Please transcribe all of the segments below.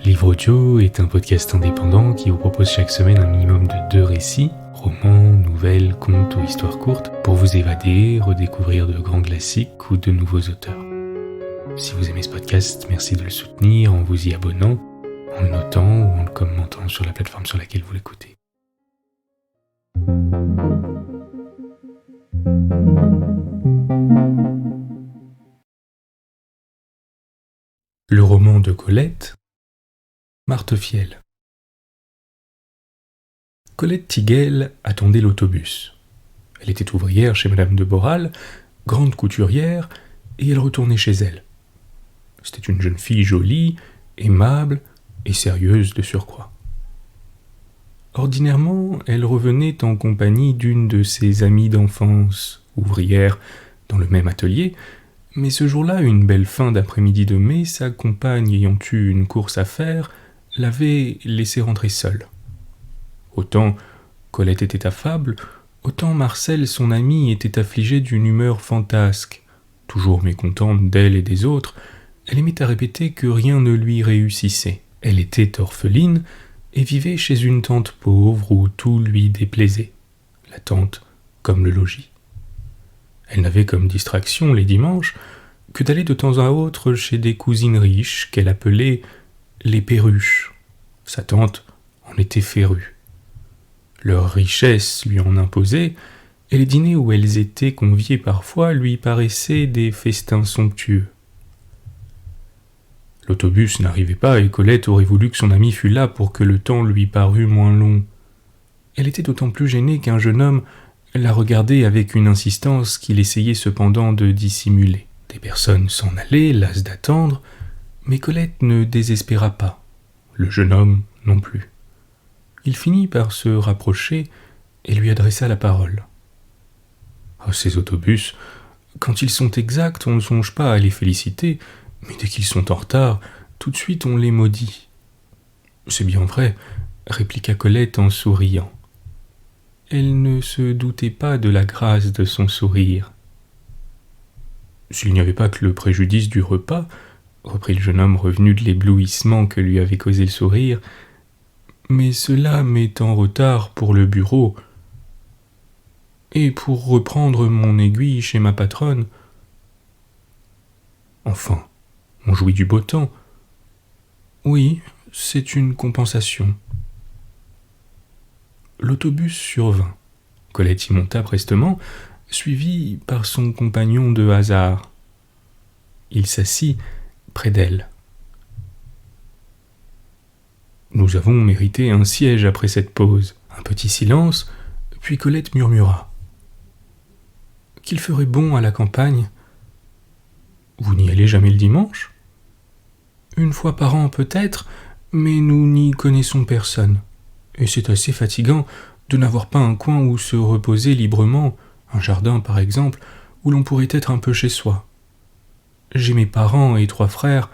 Livre Audio est un podcast indépendant qui vous propose chaque semaine un minimum de 2 récits, romans, nouvelles, contes ou histoires courtes, pour vous évader, redécouvrir de grands classiques ou de nouveaux auteurs. Si vous aimez ce podcast, merci de le soutenir en vous y abonnant, en le notant ou en le commentant sur la plateforme sur laquelle vous l'écoutez. Le roman de Colette, Martefiel. Colette Tiguel attendait l'autobus. Elle était ouvrière chez Madame de Boral, grande couturière, et elle retournait chez elle. C'était une jeune fille jolie, aimable et sérieuse de surcroît. Ordinairement, elle revenait en compagnie d'une de ses amies d'enfance, ouvrière dans le même atelier, mais ce jour-là, une belle fin d'après-midi de mai, sa compagne ayant eu une course à faire, l'avait laissée rentrer seule. Autant Colette était affable, autant Marcel, son ami, était affligé d'une humeur fantasque. Toujours mécontente d'elle et des autres, elle aimait à répéter que rien ne lui réussissait. Elle était orpheline et vivait chez une tante pauvre où tout lui déplaisait, la tante comme le logis. Elle n'avait comme distraction les dimanches que d'aller de temps à autre chez des cousines riches qu'elle appelait les perruches. Sa tante en était férue. Leur richesse lui en imposait, et les dîners où elles étaient conviées parfois lui paraissaient des festins somptueux. L'autobus n'arrivait pas et Colette aurait voulu que son amie fût là pour que le temps lui parût moins long. Elle était d'autant plus gênée qu'un jeune homme la regardait avec une insistance qu'il essayait cependant de dissimuler. Des personnes s'en allaient, lasses d'attendre, mais Colette ne désespéra pas. Le jeune homme non plus. Il finit par se rapprocher et lui adressa la parole. « Ces autobus, quand ils sont exacts, on ne songe pas à les féliciter, mais dès qu'ils sont en retard, tout de suite on les maudit. »« C'est bien vrai, » répliqua Colette en souriant. Elle ne se doutait pas de la grâce de son sourire. « S'il n'y avait pas que le préjudice du repas, » reprit le jeune homme revenu de l'éblouissement que lui avait causé le sourire, « mais cela m'est en retard pour le bureau. Et pour reprendre mon aiguille chez ma patronne. Enfin, on jouit du beau temps. Oui, c'est une compensation. » L'autobus survint. Colette y monta prestement, suivie par son compagnon de hasard. Il s'assit près d'elle. Nous avons mérité un siège après cette pause. Un petit silence, puis Colette murmura. « Qu'il ferait bon à la campagne. » « Vous n'y allez jamais le dimanche ? » ?»« Une fois par an peut-être, mais nous n'y connaissons personne. Et c'est assez fatigant de n'avoir pas un coin où se reposer librement, un jardin par exemple, où l'on pourrait être un peu chez soi. J'ai mes parents et 3 frères.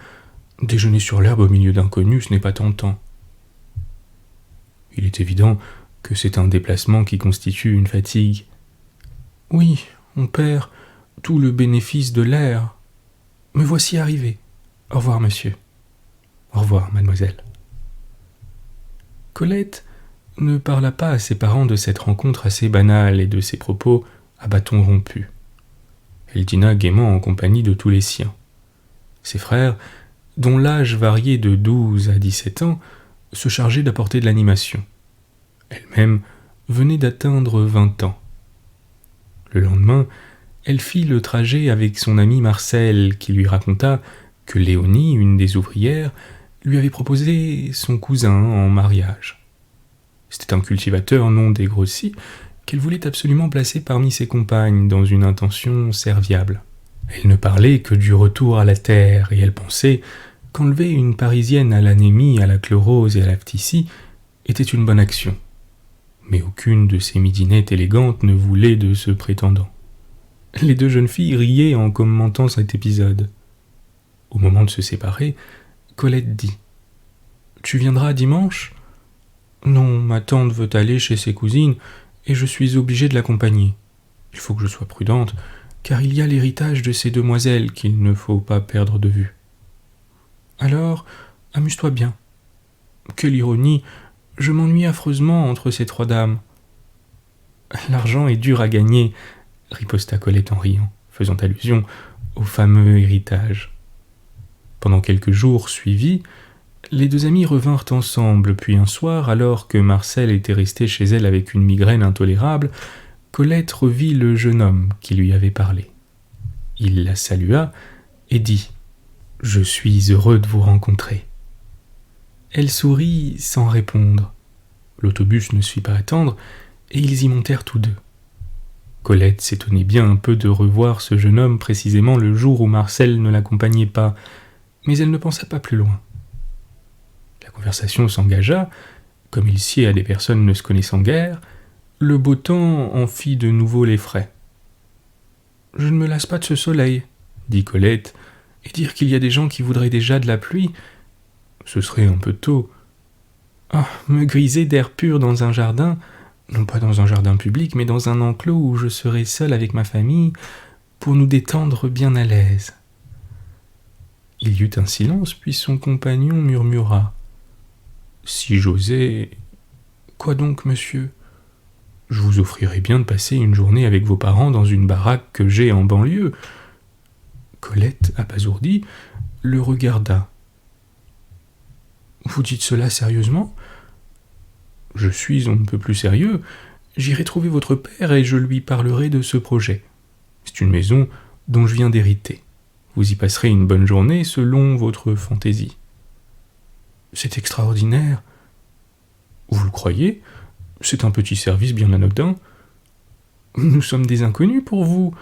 Déjeuner sur l'herbe au milieu d'inconnus, ce n'est pas tentant. Il est évident que c'est un déplacement qui constitue une fatigue. Oui, on perd tout le bénéfice de l'air. Me voici arrivé. Au revoir, monsieur. Au revoir, mademoiselle. Colette ne parla pas à ses parents de cette rencontre assez banale et de ses propos à bâton rompu. Elle dîna gaiement en compagnie de tous les siens. Ses frères, dont l'âge variait de 12 à 17 ans, se chargeaient d'apporter de l'animation. Elle-même venait d'atteindre 20 ans. Le lendemain, elle fit le trajet avec son ami Marcel, qui lui raconta que Léonie, une des ouvrières, lui avait proposé son cousin en mariage. C'était un cultivateur non dégrossi qu'elle voulait absolument placer parmi ses compagnes dans une intention serviable. Elle ne parlait que du retour à la terre et elle pensait qu'enlever une Parisienne à l'anémie, à la chlorose et à la phthisie était une bonne action. Mais aucune de ces midinettes élégantes ne voulait de ce prétendant. Les 2 jeunes filles riaient en commentant cet épisode. Au moment de se séparer, Colette dit « Tu viendras dimanche ? Non, ma tante veut aller chez ses cousines et je suis obligée de l'accompagner. Il faut que je sois prudente, car il y a l'héritage de ces demoiselles qu'il ne faut pas perdre de vue. Alors, amuse-toi bien, quelle ironie! Je m'ennuie affreusement entre ces 3 dames. » « L'argent est dur à gagner, » riposta Colette en riant, faisant allusion au fameux héritage. Pendant quelques jours suivis, les 2 amies revinrent ensemble, puis un soir, alors que Marcel était resté chez elle avec une migraine intolérable, Colette revit le jeune homme qui lui avait parlé. Il la salua et dit « Je suis heureux de vous rencontrer. » Elle sourit sans répondre. L'autobus ne se fit pas attendre, et ils y montèrent tous 2. Colette s'étonnait bien un peu de revoir ce jeune homme précisément le jour où Marcel ne l'accompagnait pas, mais elle ne pensa pas plus loin. La conversation s'engagea, comme il sied à des personnes ne se connaissant guère, le beau temps en fit de nouveau les frais. « Je ne me lasse pas de ce soleil, » dit Colette, « et dire qu'il y a des gens qui voudraient déjà de la pluie, ce serait un peu tôt. Ah, me griser d'air pur dans un jardin, non pas dans un jardin public, mais dans un enclos où je serai seule avec ma famille, pour nous détendre bien à l'aise. » Il y eut un silence, puis son compagnon murmura. « Si j'osais... »« Quoi donc, monsieur ? Je vous offrirais bien de passer une journée avec vos parents dans une baraque que j'ai en banlieue. » Colette, abasourdie, le regarda. « Vous dites cela sérieusement ? » « Je suis on ne peut plus sérieux. J'irai trouver votre père et je lui parlerai de ce projet. C'est une maison dont je viens d'hériter. Vous y passerez une bonne journée selon votre fantaisie. » « C'est extraordinaire. »« Vous le croyez ? C'est un petit service bien anodin. Nous sommes des inconnus pour vous.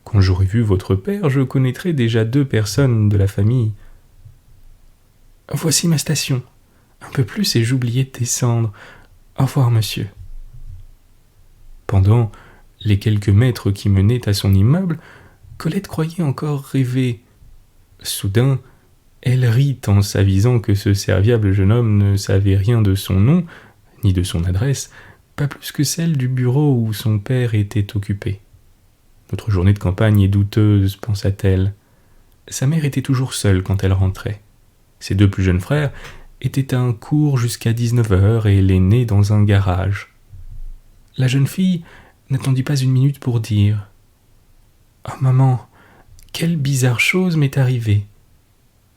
Quand j'aurai vu votre père, je connaîtrai déjà 2 personnes de la famille. Voici ma station. Un peu plus et j'oubliais de descendre. Au revoir, monsieur. » Pendant les quelques mètres qui menaient à son immeuble, Colette croyait encore rêver. Soudain, elle rit en s'avisant que ce serviable jeune homme ne savait rien de son nom, ni de son adresse, pas plus que celle du bureau où son père était occupé. Notre journée de campagne est douteuse, pensa-t-elle. Sa mère était toujours seule quand elle rentrait. Ses 2 plus jeunes frères étaient à un cours jusqu'à 19h et l'aîné dans un garage. La jeune fille n'attendit pas une minute pour dire « Ah, maman, quelle bizarre chose m'est arrivée. »«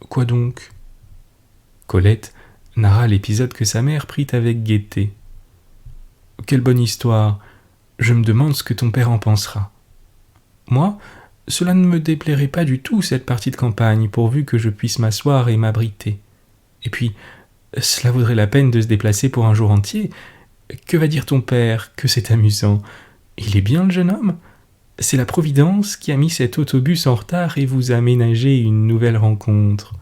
Quoi donc ?» Colette narra l'épisode que sa mère prit avec gaieté. « Quelle bonne histoire. Je me demande ce que ton père en pensera. Moi, cela ne me déplairait pas du tout, cette partie de campagne, pourvu que je puisse m'asseoir et m'abriter. Et puis, cela vaudrait la peine de se déplacer pour un jour entier. Que va dire ton père? Que c'est amusant. Il est bien le jeune homme? C'est la Providence qui a mis cet autobus en retard et vous a ménagé une nouvelle rencontre. »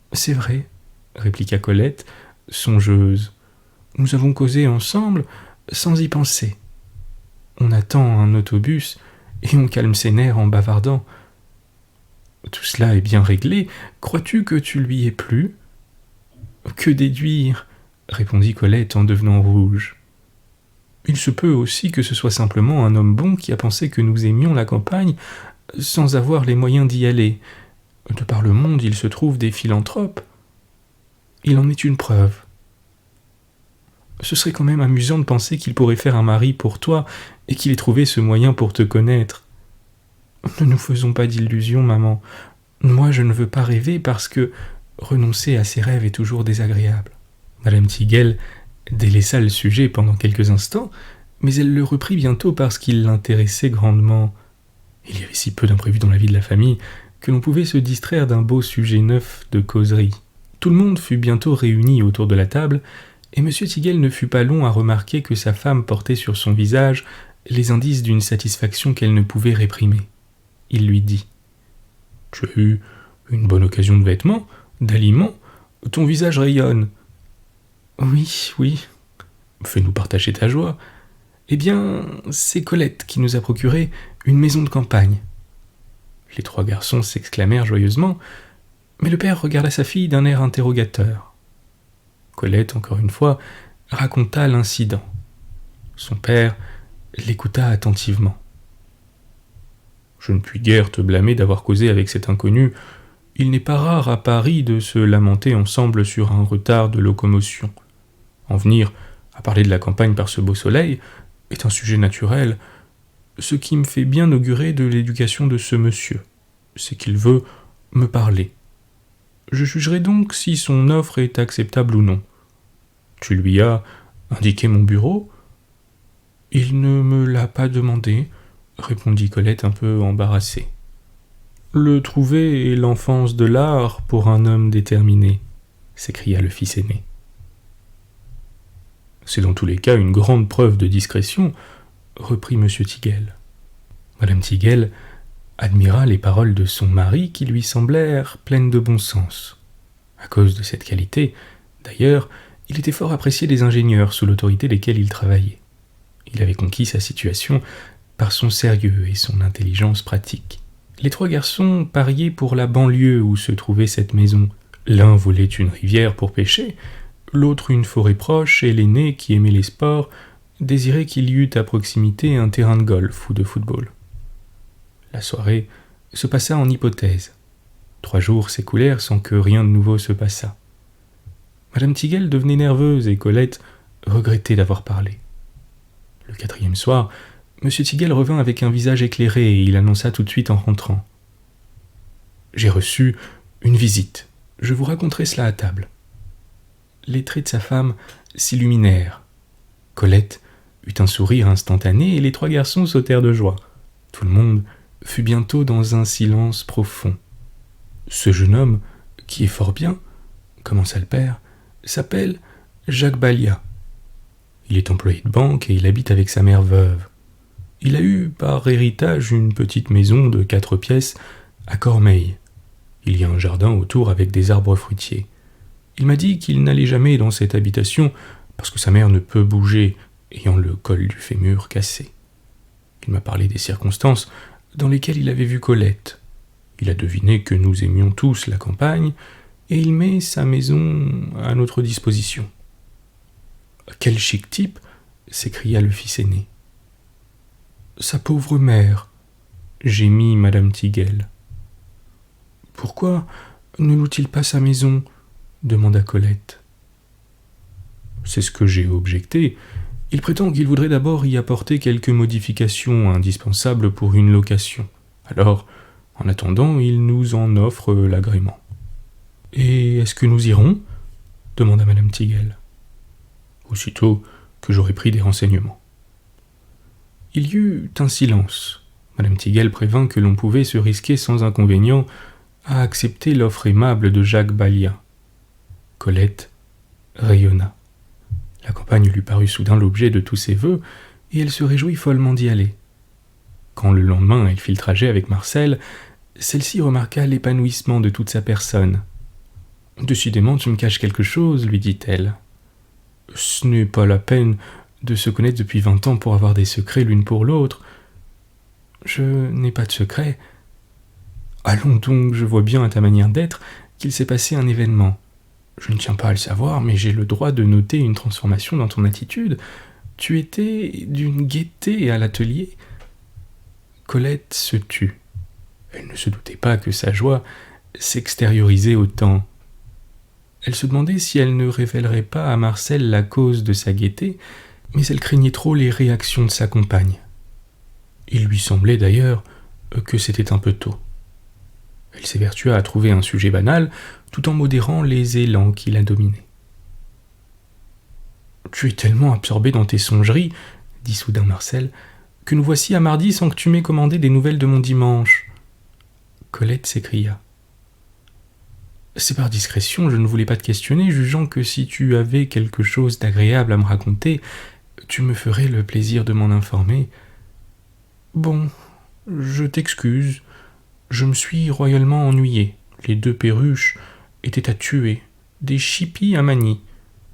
« C'est vrai, » répliqua Colette, songeuse. « Nous avons causé ensemble sans y penser. On attend un autobus et on calme ses nerfs en bavardant. Tout cela est bien réglé. Crois-tu que tu lui aies plu ? » ?»« Que déduire ?» répondit Colette en devenant rouge. « Il se peut aussi que ce soit simplement un homme bon qui a pensé que nous aimions la campagne sans avoir les moyens d'y aller. De par le monde, il se trouve des philanthropes. Il en est une preuve. Ce serait quand même amusant de penser qu'il pourrait faire un mari pour toi et qu'il ait trouvé ce moyen pour te connaître. Ne nous faisons pas d'illusions, maman. Moi, je ne veux pas rêver parce que renoncer à ses rêves est toujours désagréable. » Madame Tigel délaissa le sujet pendant quelques instants, mais elle le reprit bientôt parce qu'il l'intéressait grandement. Il y avait si peu d'imprévus dans la vie de la famille que l'on pouvait se distraire d'un beau sujet neuf de causerie. Tout le monde fut bientôt réuni autour de la table, et M. Tigel ne fut pas long à remarquer que sa femme portait sur son visage les indices d'une satisfaction qu'elle ne pouvait réprimer. Il lui dit « Tu as eu une bonne occasion de vêtements, d'aliments, ton visage rayonne. »« Oui, oui. Fais-nous partager ta joie. Eh bien, c'est Colette qui nous a procuré une maison de campagne. » Les 3 garçons s'exclamèrent joyeusement, mais le père regarda sa fille d'un air interrogateur. Colette, encore une fois, raconta l'incident. Son père l'écouta attentivement. « Je ne puis guère te blâmer d'avoir causé avec cet inconnu. Il n'est pas rare à Paris de se lamenter ensemble sur un retard de locomotion. En venir à parler de la campagne par ce beau soleil est un sujet naturel, ce qui me fait bien augurer de l'éducation de ce monsieur, c'est qu'il veut me parler. Je jugerai donc si son offre est acceptable ou non. Tu lui as indiqué mon bureau ? Il ne me l'a pas demandé, répondit Colette un peu embarrassée. Le trouver est l'enfance de l'art pour un homme déterminé, s'écria le fils aîné. C'est dans tous les cas une grande preuve de discrétion, reprit M. Tigel. Madame Tigel admira les paroles de son mari qui lui semblèrent pleines de bon sens. À cause de cette qualité, d'ailleurs, il était fort apprécié des ingénieurs sous l'autorité desquels il travaillait. Il avait conquis sa situation par son sérieux et son intelligence pratique. Les 3 garçons pariaient pour la banlieue où se trouvait cette maison. L'un voulait une rivière pour pêcher, l'autre une forêt proche, et l'aîné, qui aimait les sports, désirait qu'il y eût à proximité un terrain de golf ou de football. La soirée se passa en hypothèse. 3 jours s'écoulèrent sans que rien de nouveau se passât. Madame Tigel devenait nerveuse et Colette regrettait d'avoir parlé. Le 4e soir, M. Tigel revint avec un visage éclairé et il annonça tout de suite en rentrant. « J'ai reçu une visite. Je vous raconterai cela à table. » Les traits de sa femme s'illuminèrent. Colette eut un sourire instantané et les 3 garçons sautèrent de joie. Tout le monde fut bientôt dans un silence profond. « Ce jeune homme, qui est fort bien, commença le père, s'appelle Jacques Balia. Il est employé de banque et il habite avec sa mère veuve. Il a eu par héritage une petite maison de 4 pièces à Cormeilles. Il y a un jardin autour avec des arbres fruitiers. Il m'a dit qu'il n'allait jamais dans cette habitation parce que sa mère ne peut bouger, ayant le col du fémur cassé. Il m'a parlé des circonstances dans lesquelles il avait vu Colette. Il a deviné que nous aimions tous la campagne et il met sa maison à notre disposition. »« Quel chic type !» s'écria le fils aîné. « Sa pauvre mère !» gémit Madame Tigel. « Pourquoi ne loue-t-il pas sa maison ?» demanda Colette. « C'est ce que j'ai objecté. Il prétend qu'il voudrait d'abord y apporter quelques modifications indispensables pour une location. Alors, en attendant, il nous en offre l'agrément. »« Et est-ce que nous irons ?» demanda Madame Tigel. « Aussitôt que j'aurai pris des renseignements. » Il y eut un silence. Madame Tigel prévint que l'on pouvait se risquer sans inconvénient à accepter l'offre aimable de Jacques Balia. Colette rayonna. La campagne lui parut soudain l'objet de tous ses vœux, et elle se réjouit follement d'y aller. Quand le lendemain elle fit le trajet avec Marcel, celle-ci remarqua l'épanouissement de toute sa personne. « Décidément, tu me caches quelque chose, lui dit-elle. Ce n'est pas la peine de se connaître depuis 20 ans pour avoir des secrets l'une pour l'autre. Je n'ai pas de secret. Allons donc, je vois bien à ta manière d'être qu'il s'est passé un événement. Je ne tiens pas à le savoir, mais j'ai le droit de noter une transformation dans ton attitude. Tu étais d'une gaieté à l'atelier. » Colette se tut. Elle ne se doutait pas que sa joie s'extériorisait autant. Elle se demandait si elle ne révélerait pas à Marcel la cause de sa gaieté, mais elle craignait trop les réactions de sa compagne. Il lui semblait d'ailleurs que c'était un peu tôt. Elle s'évertua à trouver un sujet banal, tout en modérant les élans qui la dominaient. « Tu es tellement absorbé dans tes songeries, dit soudain Marcel, que nous voici à mardi sans que tu m'aies commandé des nouvelles de mon dimanche. » Colette s'écria. « C'est par discrétion, je ne voulais pas te questionner, jugeant que si tu avais quelque chose d'agréable à me raconter, tu me ferais le plaisir de m'en informer. Bon, je t'excuse, je me suis royalement ennuyé. Les 2 perruches étaient à tuer, des chippies à manie.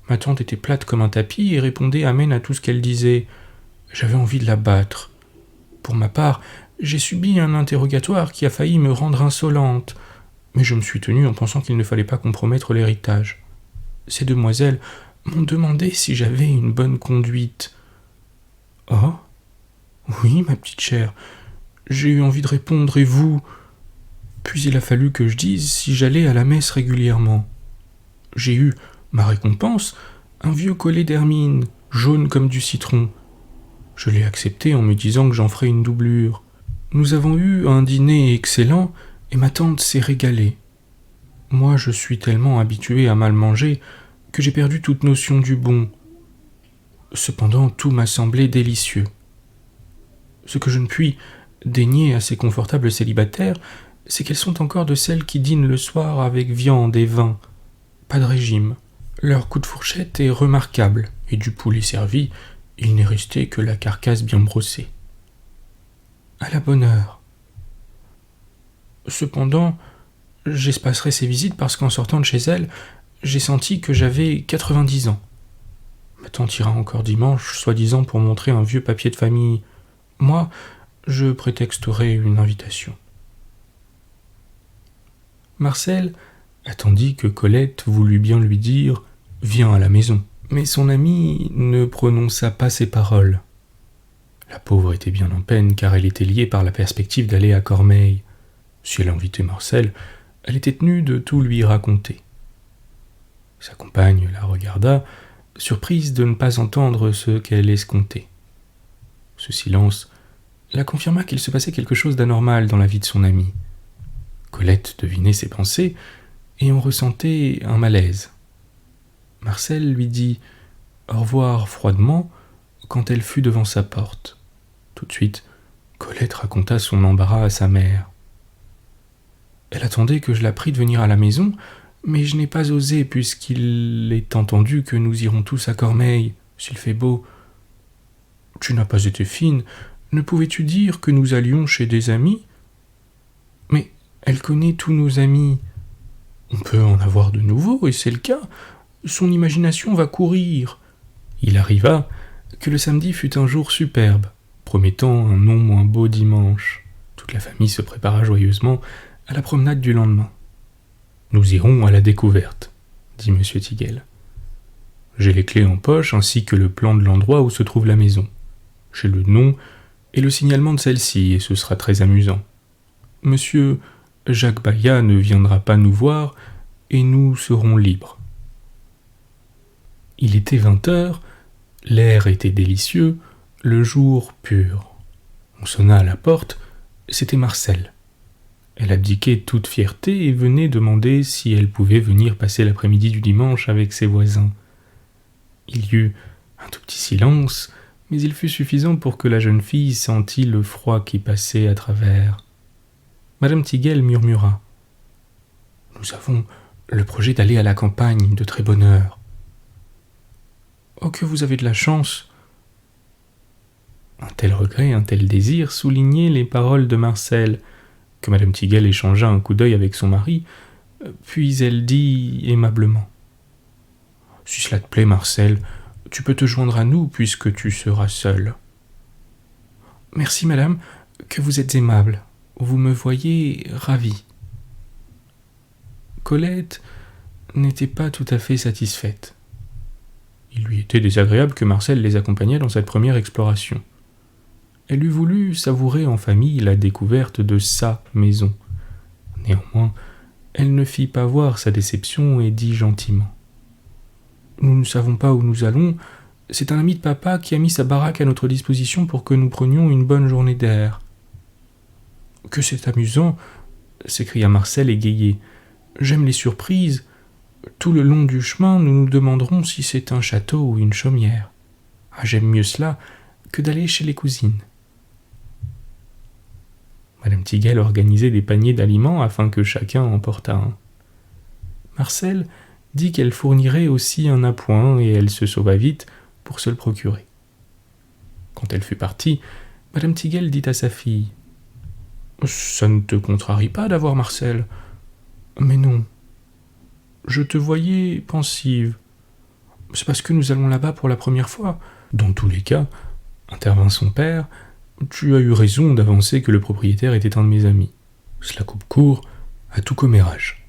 Ma tante était plate comme un tapis et répondait amen à tout ce qu'elle disait. J'avais envie de la battre. Pour ma part, j'ai subi un interrogatoire qui a failli me rendre insolente, mais je me suis tenue en pensant qu'il ne fallait pas compromettre l'héritage. Ces demoiselles m'ont demandé si j'avais une bonne conduite. « Oh, oui, ma petite chère, j'ai eu envie de répondre, et vous ?» Puis il a fallu que je dise si j'allais à la messe régulièrement. J'ai eu ma récompense, un vieux collet d'hermine, jaune comme du citron. Je l'ai accepté en me disant que j'en ferais une doublure. Nous avons eu un dîner excellent et ma tante s'est régalée. Moi, je suis tellement habitué à mal manger que j'ai perdu toute notion du bon. Cependant, tout m'a semblé délicieux. Ce que je ne puis dénier à ces confortables célibataires, c'est qu'elles sont encore de celles qui dînent le soir avec viande et vin. Pas de régime. Leur coup de fourchette est remarquable, et du poulet servi, il n'est resté que la carcasse bien brossée. À la bonne heure. Cependant, j'espacerai ces visites parce qu'en sortant de chez elle, j'ai senti que j'avais 90 ans. Ma tante ira encore dimanche, soi-disant pour montrer un vieux papier de famille. Moi, je prétexterai une invitation. Marcel attendit que Colette voulût bien lui dire « Viens à la maison ». Mais son ami ne prononça pas ces paroles. La pauvre était bien en peine car elle était liée par la perspective d'aller à Cormeilles. Si elle invitait Marcel, elle était tenue de tout lui raconter. Sa compagne la regarda, surprise de ne pas entendre ce qu'elle escomptait. Ce silence la confirma qu'il se passait quelque chose d'anormal dans la vie de son amie. Colette devinait ses pensées et en ressentait un malaise. Marcel lui dit « au revoir » froidement quand elle fut devant sa porte. Tout de suite, Colette raconta son embarras à sa mère. Elle attendait que je la prie de venir à la maison, mais je n'ai pas osé puisqu'il est entendu que nous irons tous à Cormeilles, s'il fait beau. Tu n'as pas été fine, ne pouvais-tu dire que nous allions chez des amis ? Mais elle connaît tous nos amis. On peut en avoir de nouveaux, et c'est le cas. Son imagination va courir. Il arriva que le samedi fut un jour superbe, promettant un non moins beau dimanche. Toute la famille se prépara joyeusement à la promenade du lendemain. « Nous irons à la découverte », dit M. Tiguel. « J'ai les clés en poche ainsi que le plan de l'endroit où se trouve la maison. J'ai le nom et le signalement de celle-ci, et ce sera très amusant. Monsieur Jacques Baillat ne viendra pas nous voir, et nous serons libres. » Il était 20h, l'air était délicieux, le jour pur. On sonna à la porte, c'était Marcel. Elle abdiquait toute fierté et venait demander si elle pouvait venir passer l'après-midi du dimanche avec ses voisins. Il y eut un tout petit silence, mais il fut suffisant pour que la jeune fille sentît le froid qui passait à travers. Madame Tiguel murmura « Nous avons le projet d'aller à la campagne de très bonne heure. »« Oh, que vous avez de la chance !» Un tel regret, un tel désir soulignaient les paroles de Marcel, que Madame Tiguel échangea un coup d'œil avec son mari, puis elle dit aimablement « Si cela te plaît, Marcel, tu peux te joindre à nous puisque tu seras seul. »« Merci, madame, que vous êtes aimable. Vous me voyez ravie. » Colette n'était pas tout à fait satisfaite. Il lui était désagréable que Marcel les accompagnât dans cette première exploration. Elle eût voulu savourer en famille la découverte de sa maison. Néanmoins, elle ne fit pas voir sa déception et dit gentiment « Nous ne savons pas où nous allons. C'est un ami de papa qui a mis sa baraque à notre disposition pour que nous prenions une bonne journée d'air. »« Que c'est amusant !» s'écria Marcel égayé. « J'aime les surprises. Tout le long du chemin, nous nous demanderons si c'est un château ou une chaumière. Ah, j'aime mieux cela que d'aller chez les cousines. » Madame Tiguel organisait des paniers d'aliments afin que chacun emportât un. Marcel dit qu'elle fournirait aussi un appoint et elle se sauva vite pour se le procurer. Quand elle fut partie, Madame Tiguel dit à sa fille « Ça ne te contrarie pas d'avoir Marcel ? » ?»« Mais non. Je te voyais pensive. C'est parce que nous allons là-bas pour la première fois. Dans tous les cas, intervint son père, tu as eu raison d'avancer que le propriétaire était un de mes amis. Cela coupe court à tout commérage.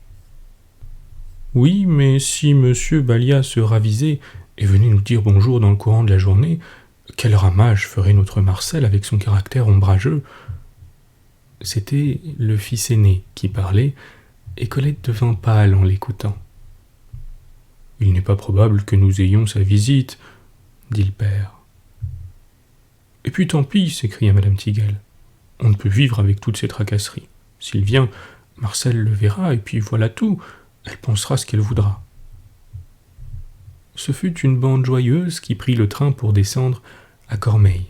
Oui, mais si monsieur Baillat se ravisait et venait nous dire bonjour dans le courant de la journée, quel ramage ferait notre Marcel avec son caractère ombrageux ? C'était le fils aîné qui parlait, et Colette devint pâle en l'écoutant. « Il n'est pas probable que nous ayons sa visite, » dit le père. « Et puis tant pis, » s'écria madame Tigel. « On ne peut vivre avec toutes ces tracasseries. S'il vient, Marcel le verra, et puis voilà tout. Elle pensera ce qu'elle voudra. » Ce fut une bande joyeuse qui prit le train pour descendre à Cormeilles.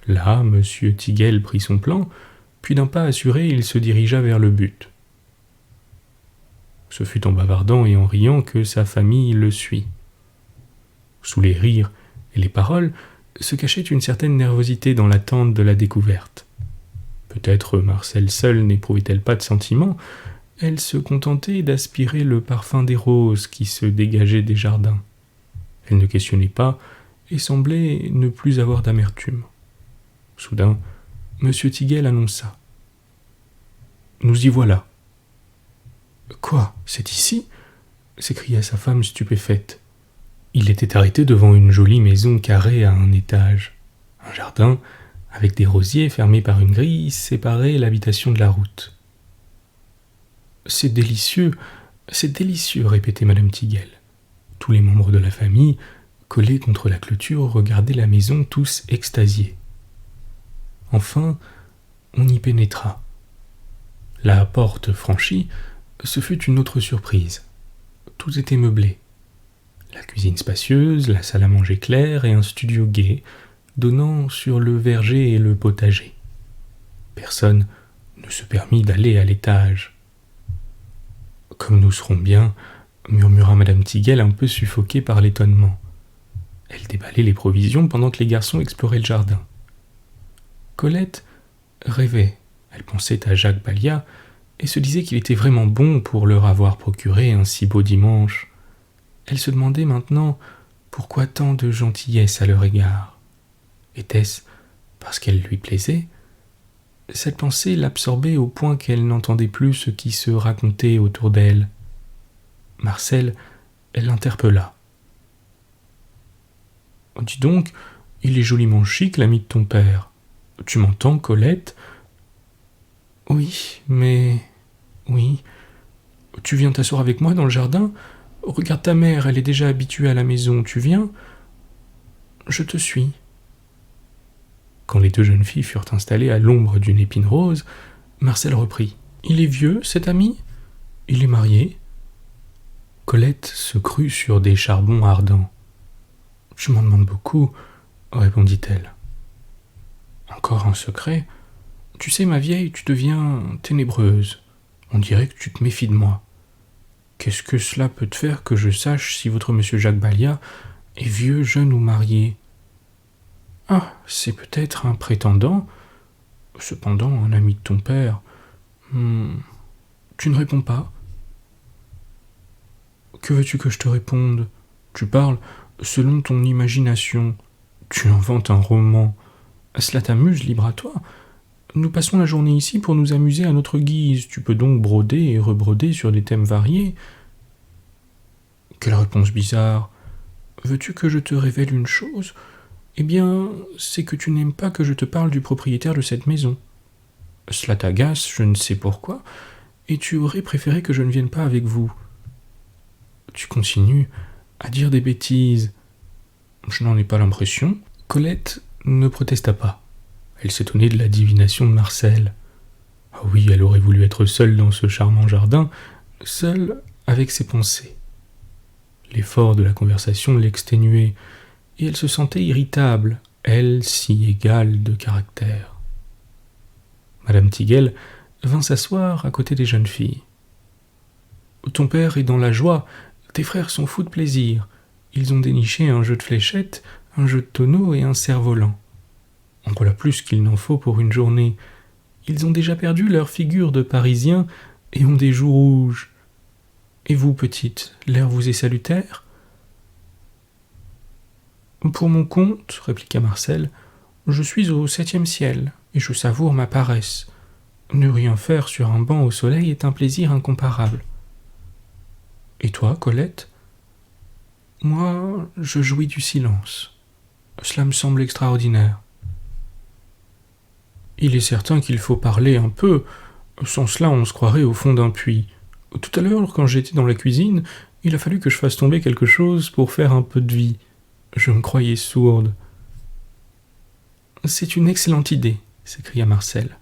Là, M. Tigel prit son plan, puis d'un pas assuré, il se dirigea vers le but. Ce fut en bavardant et en riant que sa famille le suit. Sous les rires et les paroles se cachait une certaine nervosité dans l'attente de la découverte. Peut-être Marcel seule n'éprouvait-elle pas de sentiments, elle se contentait d'aspirer le parfum des roses qui se dégageaient des jardins. Elle ne questionnait pas et semblait ne plus avoir d'amertume. Soudain, M. Tigel annonça. « Nous y voilà. »« Quoi, c'est ici ?» s'écria sa femme stupéfaite. Il était arrêté devant une jolie maison carrée à un étage. Un jardin, avec des rosiers fermés par une grille, séparait l'habitation de la route. « C'est délicieux, répétait madame Tigel. Tous les membres de la famille, collés contre la clôture, regardaient la maison tous extasiés. Enfin, on y pénétra. La porte franchie, ce fut une autre surprise. Tout était meublé. La cuisine spacieuse, la salle à manger claire et un studio gai, donnant sur le verger et le potager. Personne ne se permit d'aller à l'étage. « Comme nous serons bien, » murmura madame Tigel un peu suffoquée par l'étonnement. Elle déballait les provisions pendant que les garçons exploraient le jardin. Colette rêvait. Elle pensait à Jacques Balliat et se disait qu'il était vraiment bon pour leur avoir procuré un si beau dimanche. Elle se demandait maintenant pourquoi tant de gentillesse à leur égard. Était-ce parce qu'elle lui plaisait ? Cette pensée l'absorbait au point qu'elle n'entendait plus ce qui se racontait autour d'elle. Marcel l'interpella. « Dis donc, il est joliment chic, l'ami de ton père. Tu m'entends, Colette ? » ?»« Oui, mais... oui. Tu viens t'asseoir avec moi dans le jardin ? Regarde ta mère, elle est déjà habituée à la maison. Tu viens ? Je te suis. » Quand les deux jeunes filles furent installées à l'ombre d'une épine rose, Marcel reprit. « Il est vieux, cet ami ? Il est marié ?» Colette se crut sur des charbons ardents. « Tu m'en demandes beaucoup, » répondit-elle. « Encore un secret ? Tu sais, ma vieille, tu deviens ténébreuse. On dirait que tu te méfies de moi. Qu'est-ce que cela peut te faire que je sache si votre monsieur Jacques Balliat est vieux, jeune ou marié ? Ah, c'est peut-être un prétendant. Cependant, un ami de ton père. Tu ne réponds pas ? Que veux-tu que je te réponde ? Tu parles selon ton imagination. Tu inventes un roman. Cela t'amuse, libre à toi. Nous passons la journée ici pour nous amuser à notre guise. Tu peux donc broder et rebroder sur des thèmes variés. Quelle réponse bizarre. Veux-tu que je te révèle une chose ? Eh bien, c'est que tu n'aimes pas que je te parle du propriétaire de cette maison. Cela t'agace, je ne sais pourquoi, et tu aurais préféré que je ne vienne pas avec vous. Tu continues à dire des bêtises. Je n'en ai pas l'impression. Colette ne protesta pas. Elle s'étonnait de la divination de Marcel. Ah oui, elle aurait voulu être seule dans ce charmant jardin, seule avec ses pensées. L'effort de la conversation l'exténuait, et elle se sentait irritable, elle si égale de caractère. Madame Tigel vint s'asseoir à côté des jeunes filles. « Ton père est dans la joie, tes frères sont fous de plaisir. Ils ont déniché un jeu de fléchettes, un jeu de tonneaux et un cerf-volant. En voilà plus qu'il n'en faut pour une journée. Ils ont déjà perdu leur figure de Parisiens et ont des joues rouges. Et vous, petite, l'air vous est salutaire ? » « Pour mon compte, répliqua Marcel, je suis au 7e ciel, et je savoure ma paresse. Ne rien faire sur un banc au soleil est un plaisir incomparable. Et toi, Colette ? Moi, je jouis du silence. Cela me semble extraordinaire. Il est certain qu'il faut parler un peu, sans cela on se croirait au fond d'un puits. Tout à l'heure, quand j'étais dans la cuisine, il a fallu que je fasse tomber quelque chose pour faire un peu de vie. Je me croyais sourde. C'est une excellente idée, s'écria Marcel.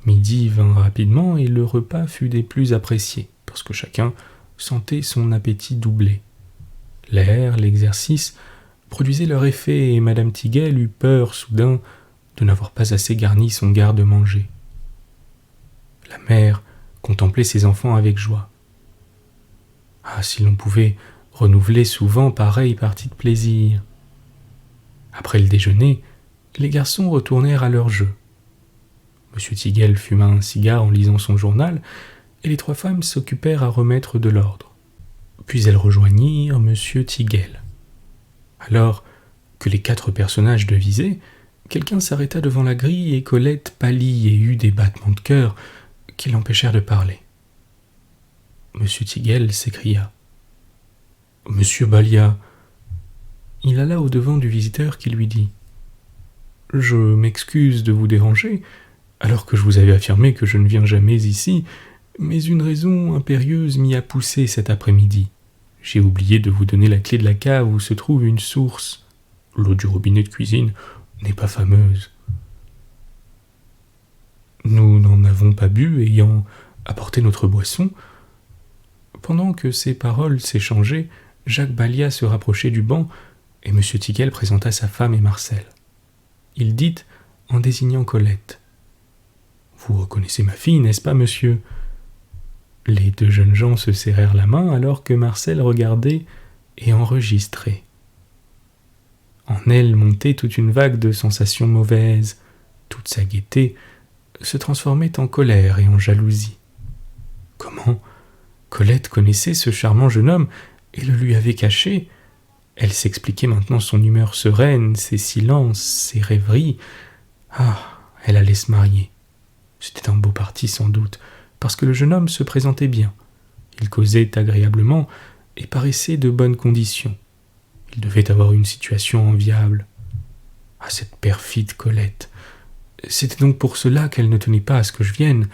Midi vint rapidement et le repas fut des plus appréciés, parce que chacun sentait son appétit doubler. L'air, l'exercice produisaient leur effet et Madame Tiguel eut peur soudain de n'avoir pas assez garni son garde-manger. La mère contemplait ses enfants avec joie. Ah, si l'on pouvait renouveler souvent pareille partie de plaisir. Après le déjeuner, les garçons retournèrent à leur jeu. Monsieur Tiguel fuma un cigare en lisant son journal, et les 3 femmes s'occupèrent à remettre de l'ordre. Puis elles rejoignirent Monsieur Tiguel. Alors que les 4 personnages devisaient, quelqu'un s'arrêta devant la grille et Colette pâlit et eut des battements de cœur qui l'empêchèrent de parler. Monsieur Tiguel s'écria. « Monsieur Balia !» Il alla au-devant du visiteur qui lui dit « Je m'excuse de vous déranger, alors que je vous avais affirmé que je ne viens jamais ici, mais une raison impérieuse m'y a poussé cet après-midi. J'ai oublié de vous donner la clé de la cave où se trouve une source. L'eau du robinet de cuisine n'est pas fameuse. Nous n'en avons pas bu, ayant apporté notre boisson. » Pendant que ces paroles s'échangeaient, Jacques Balia se rapprochait du banc et M. Tiguel présenta sa femme et Marcel. Il dit, en désignant Colette, « Vous reconnaissez ma fille, n'est-ce pas, monsieur ?» Les 2 jeunes gens se serrèrent la main alors que Marcel regardait et enregistrait. En elle montait toute une vague de sensations mauvaises. Toute sa gaieté se transformait en colère et en jalousie. Comment Colette connaissait ce charmant jeune homme et le lui avait caché. Elle s'expliquait maintenant son humeur sereine, ses silences, ses rêveries. Ah, elle allait se marier. C'était un beau parti sans doute, parce que le jeune homme se présentait bien. Il causait agréablement et paraissait de bonnes conditions. Il devait avoir une situation enviable. Ah, cette perfide Colette! C'était donc pour cela qu'elle ne tenait pas à ce que je vienne.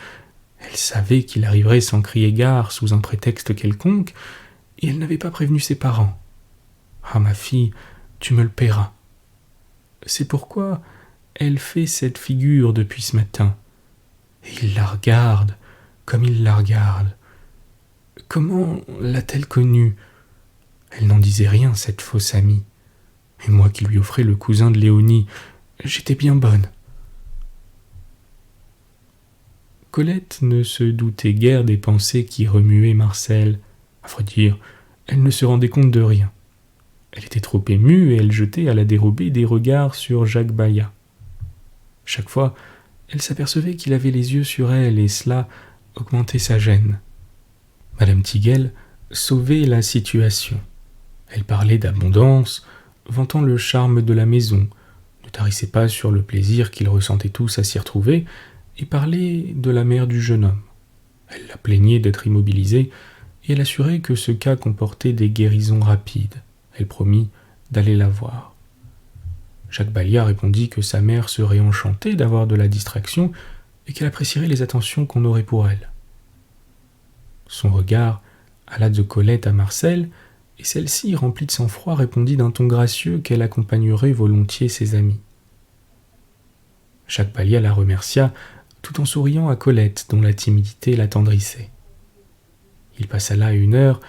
Elle savait qu'il arriverait sans crier gare sous un prétexte quelconque, et elle n'avait pas prévenu ses parents. Ah, ma fille, tu me le paieras. C'est pourquoi elle fait cette figure depuis ce matin. Et il la regarde comme il la regarde. Comment l'a-t-elle connue? Elle n'en disait rien, cette fausse amie. Et moi qui lui offrais le cousin de Léonie, j'étais bien bonne. Colette ne se doutait guère des pensées qui remuaient Marcel. À vrai dire, elle ne se rendait compte de rien. Elle était trop émue et elle jetait à la dérobée des regards sur Jacques Balia. Chaque fois, elle s'apercevait qu'il avait les yeux sur elle et cela augmentait sa gêne. Madame Tiguel sauvait la situation. Elle parlait d'abondance, vantant le charme de la maison, ne tarissait pas sur le plaisir qu'ils ressentaient tous à s'y retrouver, et parlait de la mère du jeune homme. Elle la plaignait d'être immobilisée, et elle assurait que ce cas comportait des guérisons rapides. Elle promit d'aller la voir. Jacques Balia répondit que sa mère serait enchantée d'avoir de la distraction et qu'elle apprécierait les attentions qu'on aurait pour elle. Son regard alla de Colette à Marcel, et celle-ci, remplie de sang-froid, répondit d'un ton gracieux qu'elle accompagnerait volontiers ses amis. Jacques Balia la remercia tout en souriant à Colette, dont la timidité l'attendrissait. Il passa là 1 heure,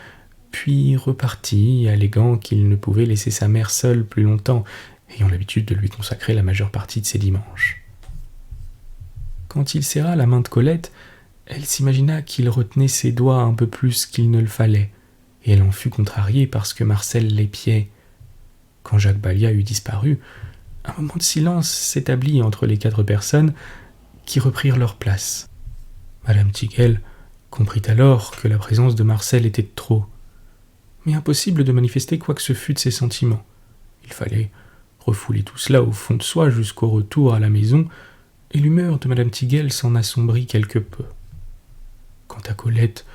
puis repartit, alléguant qu'il ne pouvait laisser sa mère seule plus longtemps, ayant l'habitude de lui consacrer la majeure partie de ses dimanches. Quand il serra la main de Colette, elle s'imagina qu'il retenait ses doigts un peu plus qu'il ne le fallait, et elle en fut contrariée parce que Marcel l'épiait. Quand Jacques Balia eut disparu, un moment de silence s'établit entre les 4 personnes qui reprirent leur place. Madame Tiguel comprit alors que la présence de Marcel était de trop, mais impossible de manifester quoi que ce fût de ses sentiments. Il fallait refouler tout cela au fond de soi jusqu'au retour à la maison, et l'humeur de Madame Tiguel s'en assombrit quelque peu. Quant à Colette,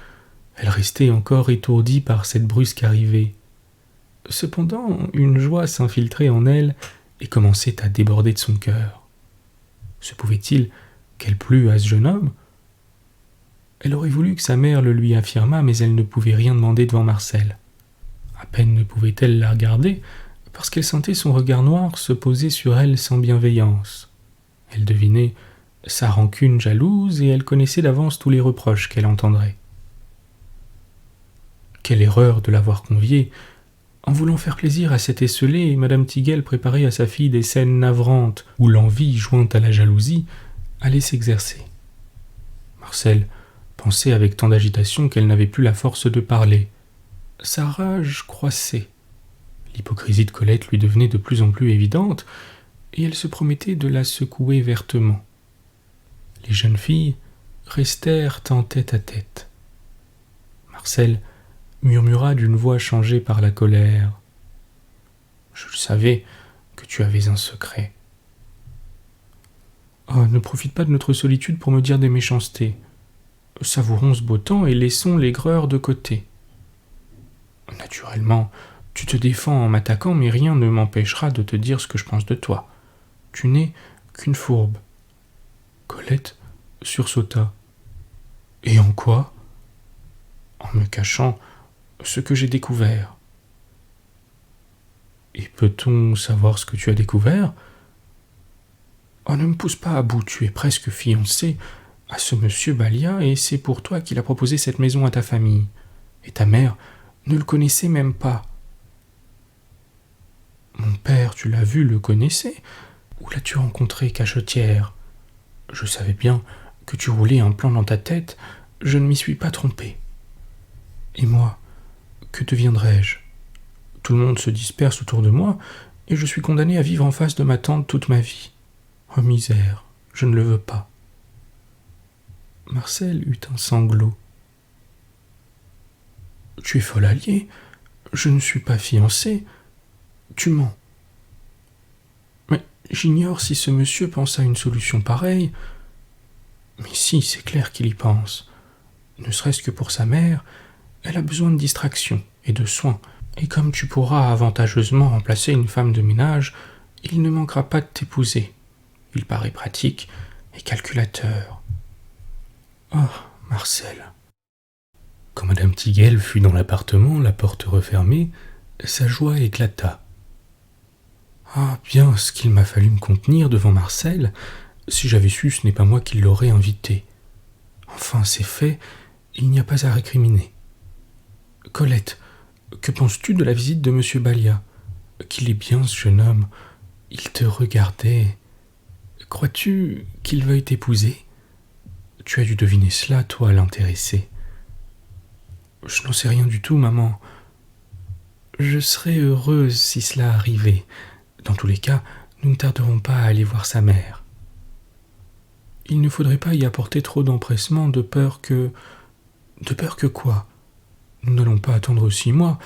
elle restait encore étourdie par cette brusque arrivée. Cependant, une joie s'infiltrait en elle et commençait à déborder de son cœur. Se pouvait-il qu'elle plût à ce jeune homme? Elle aurait voulu que sa mère le lui affirmât, mais elle ne pouvait rien demander devant Marcel. À peine ne pouvait-elle la regarder, parce qu'elle sentait son regard noir se poser sur elle sans bienveillance. Elle devinait sa rancune jalouse et elle connaissait d'avance tous les reproches qu'elle entendrait. Quelle erreur de l'avoir conviée! En voulant faire plaisir à cet esselé, Madame Tiguel préparait à sa fille des scènes navrantes où l'envie, jointe à la jalousie, allait s'exercer. Marcel pensait avec tant d'agitation qu'elle n'avait plus la force de parler. Sa rage croissait. L'hypocrisie de Colette lui devenait de plus en plus évidente, et elle se promettait de la secouer vertement. Les jeunes filles restèrent en tête à tête. Marcel murmura d'une voix changée par la colère. « Je le savais que tu avais un secret. »« Oh, ne profite pas de notre solitude pour me dire des méchancetés. Savourons ce beau temps et laissons l'aigreur de côté. Naturellement, tu te défends en m'attaquant, mais rien ne m'empêchera de te dire ce que je pense de toi. Tu n'es qu'une fourbe. » Colette sursauta. « Et en quoi ?»« En me cachant ce que j'ai découvert. »« Et peut-on savoir ce que tu as découvert ?»« Oh, ne me pousse pas à bout, tu es presque fiancé à ce monsieur Balia, et c'est pour toi qu'il a proposé cette maison à ta famille. Et ta mère ne le connaissait même pas. »« Mon père, tu l'as vu, le connaissait. Où l'as-tu rencontré, cachetière ? Je savais bien que tu roulais un plan dans ta tête, je ne m'y suis pas trompé. Et moi, que deviendrai-je ? Tout le monde se disperse autour de moi, et je suis condamné à vivre en face de ma tante toute ma vie. Oh misère, je ne le veux pas. » Marcel eut un sanglot. « Tu es folle alliée, je ne suis pas fiancé, tu mens. Mais j'ignore si ce monsieur pense à une solution pareille. Mais si, c'est clair qu'il y pense. Ne serait-ce que pour sa mère, elle a besoin de distraction et de soins. Et comme tu pourras avantageusement remplacer une femme de ménage, il ne manquera pas de t'épouser. Il paraît pratique et calculateur. » Oh, Marcel. Quand Madame Tiguel fut dans l'appartement, la porte refermée, sa joie éclata. Ah, bien ce qu'il m'a fallu me contenir devant Marcel. Si j'avais su, ce n'est pas moi qui l'aurais invité. Enfin, c'est fait, il n'y a pas à récriminer. Colette, que penses-tu de la visite de monsieur Balia ? Qu'il est bien, ce jeune homme. Il te regardait. Crois-tu qu'il veuille t'épouser ? Tu as dû deviner cela, toi, l'intéressé. Je n'en sais rien du tout, maman. Je serais heureuse si cela arrivait. Dans tous les cas, nous ne tarderons pas à aller voir sa mère. Il ne faudrait pas y apporter trop d'empressement, de peur que... De peur que quoi ? Nous n'allons pas attendre 6 mois.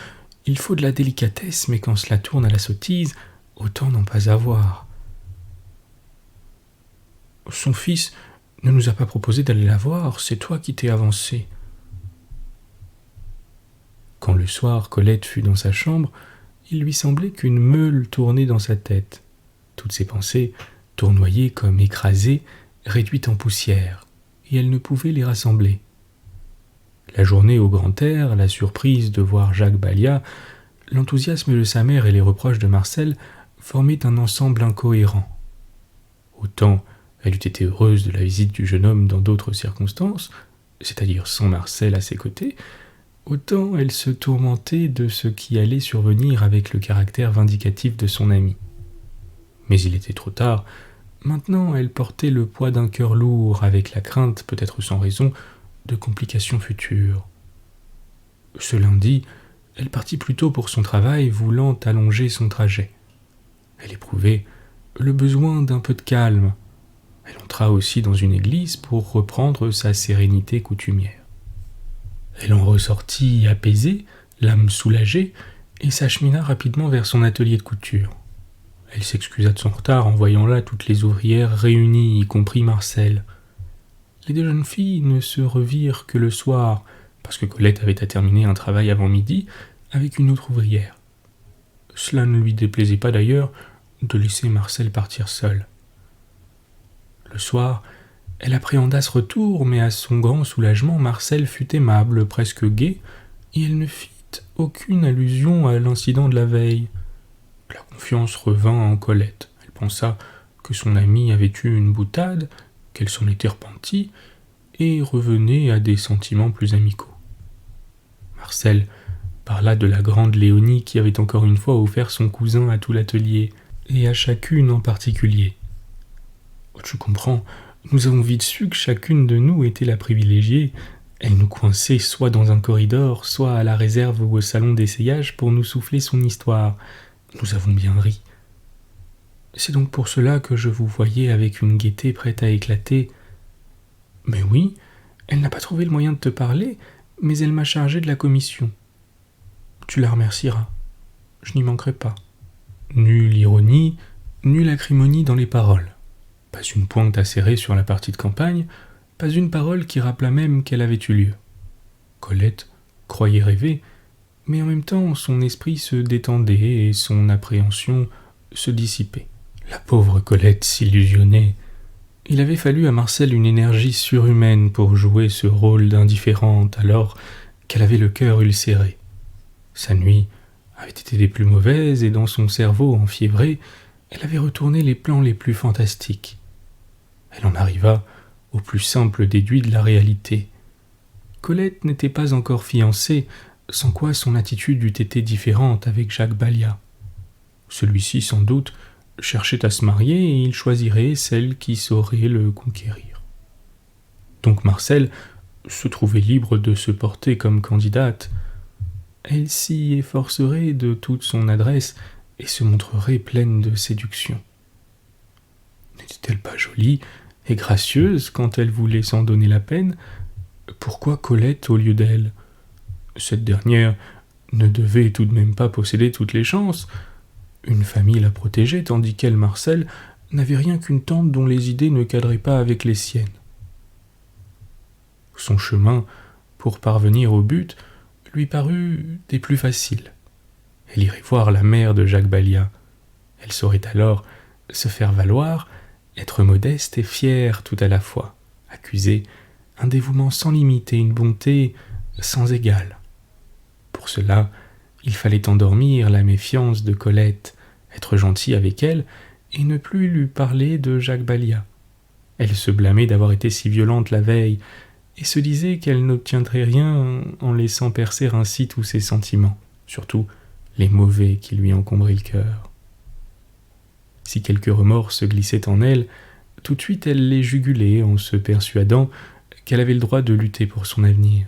Il faut de la délicatesse, mais quand cela tourne à la sottise, autant n'en pas avoir. Son fils ne nous a pas proposé d'aller la voir, c'est toi qui t'es avancé. Quand le soir Colette fut dans sa chambre, il lui semblait qu'une meule tournait dans sa tête. Toutes ses pensées, tournoyées comme écrasées, réduites en poussière, et elle ne pouvait les rassembler. La journée au grand air, la surprise de voir Jacques Balia, l'enthousiasme de sa mère et les reproches de Marcel formaient un ensemble incohérent. Autant elle eût été heureuse de la visite du jeune homme dans d'autres circonstances, c'est-à-dire sans Marcel à ses côtés, autant elle se tourmentait de ce qui allait survenir avec le caractère vindicatif de son ami. Mais il était trop tard. Maintenant, elle portait le poids d'un cœur lourd, avec la crainte, peut-être sans raison, de complications futures. Ce lundi, elle partit plus tôt pour son travail, voulant allonger son trajet. Elle éprouvait le besoin d'un peu de calme. Elle entra aussi dans une église pour reprendre sa sérénité coutumière. Elle en ressortit apaisée, l'âme soulagée, et s'achemina rapidement vers son atelier de couture. Elle s'excusa de son retard en voyant là toutes les ouvrières réunies, y compris Marcel. Les 2 jeunes filles ne se revirent que le soir, parce que Colette avait à terminer un travail avant midi avec une autre ouvrière. Cela ne lui déplaisait pas d'ailleurs de laisser Marcel partir seul. Le soir, elle appréhenda ce retour, mais à son grand soulagement, Marcel fut aimable, presque gai, et elle ne fit aucune allusion à l'incident de la veille. La confiance revint en Colette. Elle pensa que son amie avait eu une boutade, qu'elle s'en était repentie, et revenait à des sentiments plus amicaux. Marcel parla de la grande Léonie qui avait encore une fois offert son cousin à tout l'atelier, et à chacune en particulier. « Tu comprends, nous avons vite su que chacune de nous était la privilégiée. Elle nous coinçait soit dans un corridor, soit à la réserve ou au salon d'essayage pour nous souffler son histoire. Nous avons bien ri. C'est donc pour cela que je vous voyais avec une gaieté prête à éclater. Mais oui, elle n'a pas trouvé le moyen de te parler, mais elle m'a chargé de la commission. Tu la remercieras. Je n'y manquerai pas. » Nulle ironie, nulle acrimonie dans les paroles. Pas une pointe acérée sur la partie de campagne, pas une parole qui rappela même qu'elle avait eu lieu. Colette croyait rêver, mais en même temps son esprit se détendait et son appréhension se dissipait. La pauvre Colette s'illusionnait. Il avait fallu à Marcel une énergie surhumaine pour jouer ce rôle d'indifférente alors qu'elle avait le cœur ulcéré. Sa nuit avait été des plus mauvaises et dans son cerveau enfiévré, elle avait retourné les plans les plus fantastiques. Elle en arriva au plus simple déduit de la réalité. Colette n'était pas encore fiancée, sans quoi son attitude eût été différente avec Jacques Balliat. Celui-ci, sans doute, cherchait à se marier et il choisirait celle qui saurait le conquérir. Donc Marcel se trouvait libre de se porter comme candidate. Elle s'y efforcerait de toute son adresse et se montrerait pleine de séduction. N'était-elle pas jolie et gracieuse quand elle voulait s'en donner la peine? Pourquoi Colette au lieu d'elle? Cette dernière ne devait tout de même pas posséder toutes les chances. Une famille la protégeait, tandis qu'elle, Marcel, n'avait rien qu'une tante dont les idées ne cadraient pas avec les siennes. Son chemin, pour parvenir au but, lui parut des plus faciles. Elle irait voir la mère de Jacques Balliat. Elle saurait alors se faire valoir, être modeste et fière tout à la fois, accuser un dévouement sans limite et une bonté sans égale. Pour cela, il fallait endormir la méfiance de Colette, être gentil avec elle et ne plus lui parler de Jacques Balliat. Elle se blâmait d'avoir été si violente la veille et se disait qu'elle n'obtiendrait rien en laissant percer ainsi tous ses sentiments, surtout les mauvais qui lui encombraient le cœur. Si quelques remords se glissaient en elle, tout de suite elle les jugulait en se persuadant qu'elle avait le droit de lutter pour son avenir.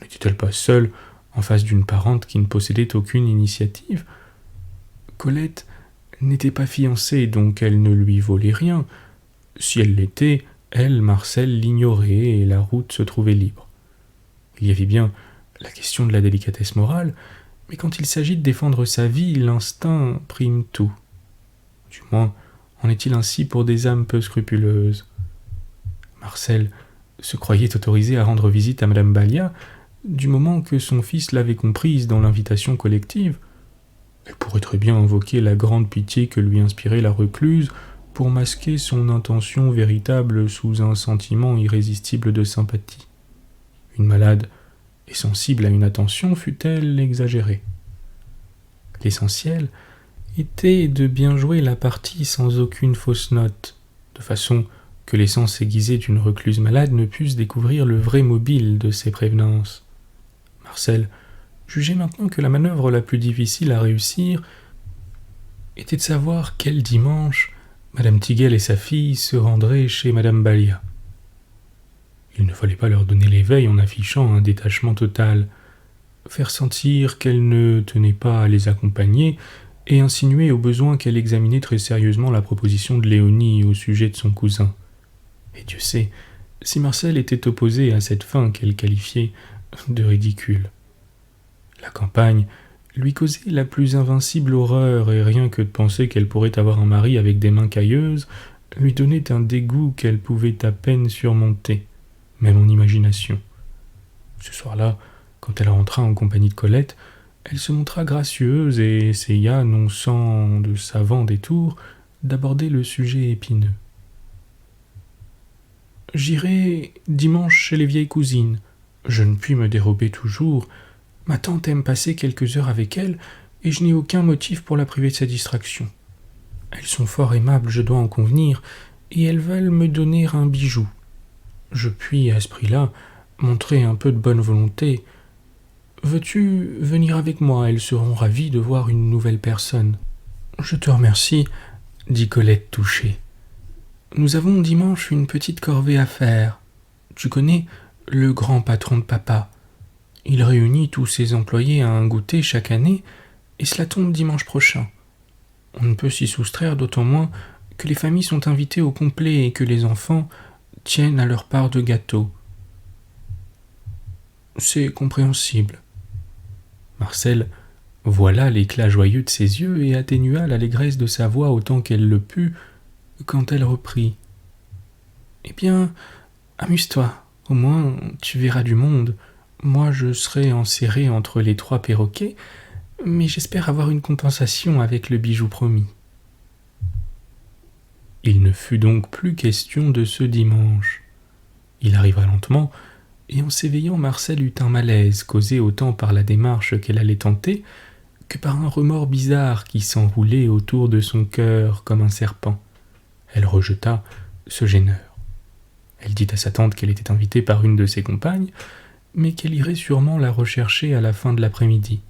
N'était-elle pas seule en face d'une parente qui ne possédait aucune initiative? Colette n'était pas fiancée, donc elle ne lui volait rien. Si elle l'était, elle, Marcel, l'ignorait et la route se trouvait libre. Il y avait bien la question de la délicatesse morale, mais quand il s'agit de défendre sa vie, l'instinct prime tout. Du moins, en est-il ainsi pour des âmes peu scrupuleuses. Marcel se croyait autorisé à rendre visite à Madame Balliat, du moment que son fils l'avait comprise dans l'invitation collective. Elle pourrait très bien invoquer la grande pitié que lui inspirait la recluse pour masquer son intention véritable sous un sentiment irrésistible de sympathie. Une malade et sensible à une attention fut-elle exagérée. L'essentiel était de bien jouer la partie sans aucune fausse note, de façon que les sens aiguisés d'une recluse malade ne pussent découvrir le vrai mobile de ses prévenances. Marcel jugeait maintenant que la manœuvre la plus difficile à réussir était de savoir quel dimanche Madame Tiguel et sa fille se rendraient chez Madame Balliat. Il ne fallait pas leur donner l'éveil en affichant un détachement total, faire sentir qu'elle ne tenait pas à les accompagner et insinuer au besoin qu'elle examinait très sérieusement la proposition de Léonie au sujet de son cousin. Et Dieu sait si Marcel était opposé à cette fin qu'elle qualifiait de ridicule. La campagne lui causait la plus invincible horreur et rien que de penser qu'elle pourrait avoir un mari avec des mains cailleuses lui donnait un dégoût qu'elle pouvait à peine surmonter, même en imagination. Ce soir-là, quand elle rentra en compagnie de Colette, elle se montra gracieuse et essaya, non sans de savants détours, d'aborder le sujet épineux. J'irai dimanche chez les vieilles cousines. Je ne puis me dérober toujours. Ma tante aime passer quelques heures avec elle, et je n'ai aucun motif pour la priver de sa distraction. Elles sont fort aimables, je dois en convenir, et elles veulent me donner un bijou. Je puis, à ce prix-là, montrer un peu de bonne volonté. Veux-tu venir avec moi? Elles seront ravies de voir une nouvelle personne. Je te remercie, dit Colette touchée. Nous avons dimanche une petite corvée à faire. Tu connais le grand patron de papa. Il réunit tous ses employés à un goûter chaque année, et cela tombe dimanche prochain. On ne peut s'y soustraire, d'autant moins que les familles sont invitées au complet et que les enfants tiennent à leur part de gâteau. C'est compréhensible. Marcel voila l'éclat joyeux de ses yeux et atténua l'allégresse de sa voix autant qu'elle le put quand elle reprit. Eh bien, amuse-toi, au moins tu verras du monde. Moi je serai enserré entre les 3 perroquets, mais j'espère avoir une compensation avec le bijou promis. Il ne fut donc plus question de ce dimanche. Il arriva lentement, et en s'éveillant, Marcel eut un malaise, causé autant par la démarche qu'elle allait tenter, que par un remords bizarre qui s'enroulait autour de son cœur comme un serpent. Elle rejeta ce gêneur. Elle dit à sa tante qu'elle était invitée par une de ses compagnes, mais qu'elle irait sûrement la rechercher à la fin de l'après-midi.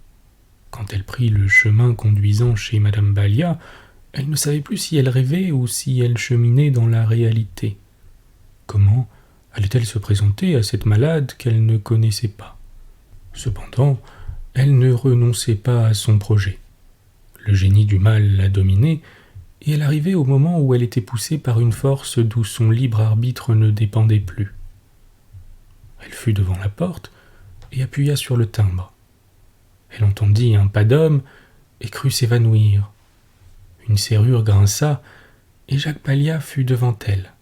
Quand elle prit le chemin conduisant chez Madame Balia, elle ne savait plus si elle rêvait ou si elle cheminait dans la réalité. Comment allait-elle se présenter à cette malade qu'elle ne connaissait pas? Cependant, elle ne renonçait pas à son projet. Le génie du mal la dominait, et elle arrivait au moment où elle était poussée par une force d'où son libre arbitre ne dépendait plus. Elle fut devant la porte et appuya sur le timbre. Elle entendit un pas d'homme et crut s'évanouir. Une serrure grinça, et Jacques Balia fut devant elle.